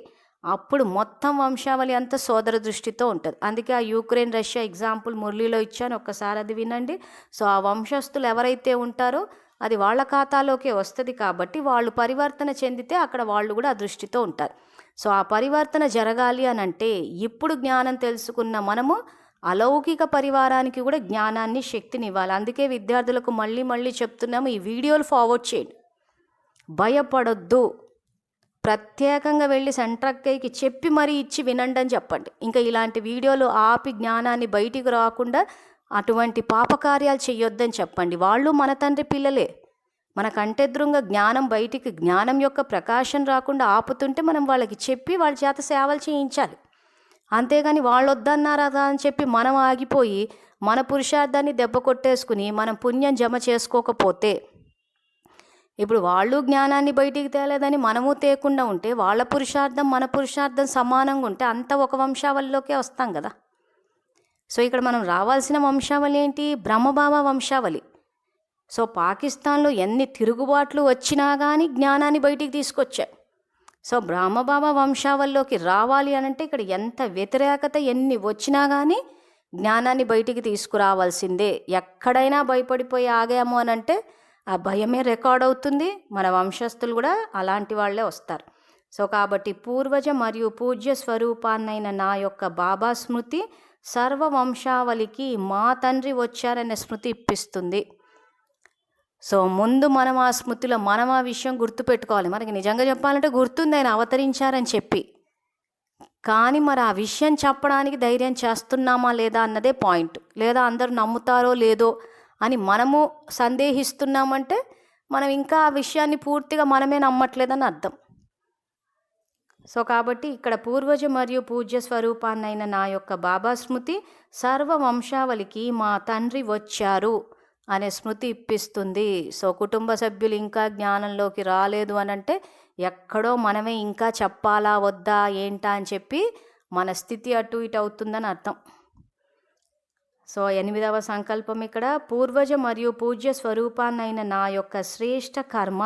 అప్పుడు మొత్తం వంశావళి అంతా సోదర దృష్టితో ఉంటుంది. అందుకే ఆ యుక్రెయిన్ రష్యా ఎగ్జాంపుల్ మురళీలో ఇచ్చాను, ఒక్కసారి అది వినండి. సో ఆ వంశస్థులు ఎవరైతే ఉంటారో అది వాళ్ళ ఖాతాలోకే వస్తుంది. కాబట్టి వాళ్ళు పరివర్తన చెందితే అక్కడ వాళ్ళు కూడా ఆ దృష్టితో ఉంటారు. సో ఆ పరివర్తన జరగాలి అని అంటే ఇప్పుడు జ్ఞానం తెలుసుకున్న మనము అలౌకిక పరివారానికి కూడా జ్ఞానాన్ని, శక్తిని ఇవ్వాలి. అందుకే విద్యార్థులకు మళ్ళీ మళ్ళీ చెప్తున్నాము, ఈ వీడియోలు ఫార్వర్డ్ చేయండి. భయపడొద్దు, ప్రత్యేకంగా వెళ్ళి సెంట్రక్కయ్యకి చెప్పి మరీ ఇచ్చి వినండి అని చెప్పండి. ఇంకా ఇలాంటి వీడియోలు ఆపి జ్ఞానాన్ని బయటికి రాకుండా అటువంటి పాపకార్యాలు చేయొద్దని చెప్పండి. వాళ్ళు మన తండ్రి పిల్లలే. మన కంటెదురుగా జ్ఞానం బయటికి, జ్ఞానం యొక్క ప్రకాశం రాకుండా ఆపుతుంటే మనం వాళ్ళకి చెప్పి వాళ్ళ చేత సేవలు చేయించాలి. అంతేగాని వాళ్ళు వద్దన్నారా అని చెప్పి మనం ఆగిపోయి మన పురుషార్థాన్ని దెబ్బ కొట్టేసుకుని మనం పుణ్యం జమ చేసుకోకపోతే, ఇప్పుడు వాళ్ళు జ్ఞానాన్ని బయటికి తేలేదని మనము తేకుండా ఉంటే వాళ్ళ పురుషార్థం మన పురుషార్థం సమానంగా ఉంటే అంత ఒక వంశావళిలోకే వస్తాం కదా. సో ఇక్కడ మనం రావాల్సిన వంశావళి ఏంటి? బ్రహ్మబాబా వంశావళి. సో పాకిస్తాన్లో ఎన్ని తిరుగుబాట్లు వచ్చినా కానీ జ్ఞానాన్ని బయటికి తీసుకొచ్చారు. సో బ్రహ్మబాబా వంశావళిలోకి రావాలి అనంటే ఇక్కడ ఎంత వ్యతిరేకత ఎన్ని వచ్చినా కానీ జ్ఞానాన్ని బయటికి తీసుకురావాల్సిందే. ఎక్కడైనా భయపడిపోయి ఆగాము అనంటే ఆ భయమే రికార్డ్ అవుతుంది. మన వంశస్థులు కూడా అలాంటి వాళ్ళే వస్తారు. సో కాబట్టి పూర్వజ మరియు పూజ్య స్వరూపాన్నైన నా యొక్క బాబా స్మృతి సర్వ వంశావళికి మా తండ్రి వచ్చారనే స్మృతి ఇప్పిస్తుంది. సో ముందు మనం ఆ స్మృతిలో మనం ఆ విషయం గుర్తుపెట్టుకోవాలి. మనకి నిజంగా చెప్పాలంటే గుర్తుంది ఆయన అవతరించారని చెప్పి, కానీ మరి ఆ విషయం చెప్పడానికి ధైర్యం చేస్తున్నామా లేదా అన్నదే పాయింట్. లేదా అందరూ నమ్ముతారో లేదో అని మనము సందేహిస్తున్నామంటే మనం ఇంకా ఆ విషయాన్ని పూర్తిగా మనమే నమ్మట్లేదని అర్థం. సో కాబట్టి ఇక్కడ పూర్వజ మరియు పూజ్య స్వరూపాన్నైన నా యొక్క బాబా స్మృతి సర్వ వంశావళికి మా తండ్రి వచ్చారు అనే స్మృతి ఇప్పిస్తుంది. సో కుటుంబ సభ్యులు ఇంకా జ్ఞానంలోకి రాలేదు అని అంటే ఎక్కడో మనమే ఇంకా చెప్పాలా వద్దా ఏంటా అని చెప్పి మన స్థితి అటు ఇటు అవుతుందని అర్థం. సో 8వ సంకల్పం ఇక్కడ, పూర్వజ మరియు పూజ్య స్వరూపాన్నైన నా యొక్క శ్రేష్ఠ కర్మ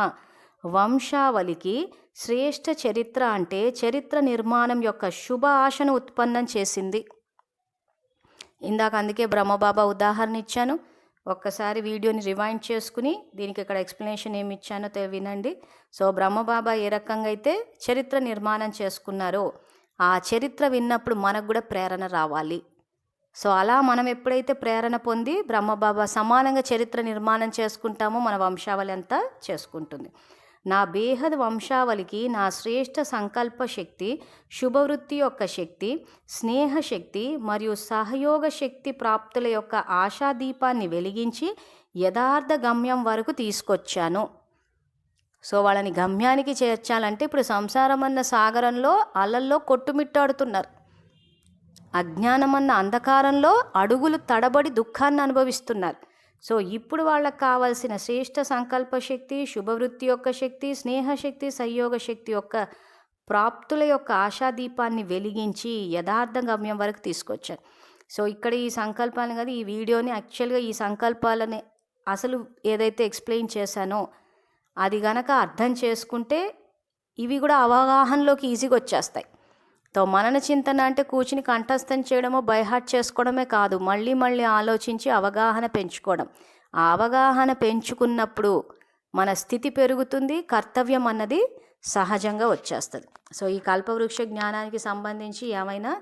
వంశావళికి శ్రేష్ఠ చరిత్ర అంటే చరిత్ర నిర్మాణం యొక్క శుభ ఆశను ఉత్పన్నం చేసింది. ఇందాక అందుకే బ్రహ్మబాబా ఉదాహరణ ఇచ్చాను. ఒక్కసారి వీడియోని రివైండ్ చేసుకుని దీనికి ఇక్కడ ఎక్స్ప్లెనేషన్ ఏమి ఇచ్చానో వినండి. సో బ్రహ్మబాబా ఏ రకంగా అయితే చరిత్ర నిర్మాణం చేసుకున్నారో ఆ చరిత్ర విన్నప్పుడు మనకు కూడా ప్రేరణ రావాలి. సో అలా మనం ఎప్పుడైతే ప్రేరణ పొంది బ్రహ్మబాబా సమానంగా చరిత్ర నిర్మాణం చేసుకుంటామో మన వంశావళి అంతా చేసుకుంటుంది. నా బేహద్ వంశావళికి నా శ్రేష్ఠ సంకల్ప శక్తి, శుభవృత్తి యొక్క శక్తి, స్నేహ శక్తి మరియు సహయోగ శక్తి ప్రాప్తుల యొక్క ఆశాదీపాన్ని వెలిగించి యథార్థ గమ్యం వరకు తీసుకొచ్చాను. సో వాళ్ళని గమ్యానికి చేర్చాలంటే ఇప్పుడు సంసారం అన్న సాగరంలో అలల్లో కొట్టుమిట్టాడుతున్నారు. అజ్ఞానమన్న అంధకారంలో అడుగులు తడబడి దుఃఖాన్ని అనుభవిస్తున్నారు. సో ఇప్పుడు వాళ్ళకు కావాల్సిన శ్రేష్ఠ సంకల్ప శక్తి, శుభవృత్తి యొక్క శక్తి, స్నేహశక్తి, సహయోగ శక్తి యొక్క ప్రాప్తుల యొక్క ఆశాదీపాన్ని వెలిగించి యథార్థ గమ్యం వరకు తీసుకొచ్చారు. సో ఇక్కడ ఈ సంకల్పాలను కదా, ఈ వీడియోని యాక్చువల్గా ఈ సంకల్పాలని అసలు ఏదైతే ఎక్స్ప్లెయిన్ చేశానో అది గనక అర్థం చేసుకుంటే ఇవి కూడా అవగాహనలోకి ఈజీగా వచ్చేస్తాయి. తో మనన చింతన అంటే కూర్చుని కంఠస్థం చేయడమో బైహార్ట్ చేసుకోవడమే కాదు, మళ్ళీ మళ్ళీ ఆలోచించి అవగాహన పెంచుకోవడం. ఆ అవగాహన పెంచుకున్నప్పుడు మన స్థితి పెరుగుతుంది, కర్తవ్యం అన్నది సహజంగా వచ్చేస్తుంది. సో ఈ కల్పవృక్ష జ్ఞానానికి సంబంధించి ఏమైనా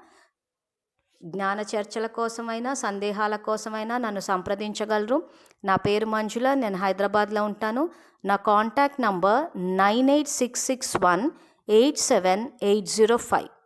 జ్ఞాన చర్చల కోసమైనా సందేహాల కోసమైనా నన్ను సంప్రదించగలరు. నా పేరు మంజుల, నేను హైదరాబాద్లో ఉంటాను. నా కాంటాక్ట్ నంబర్ 9866187805.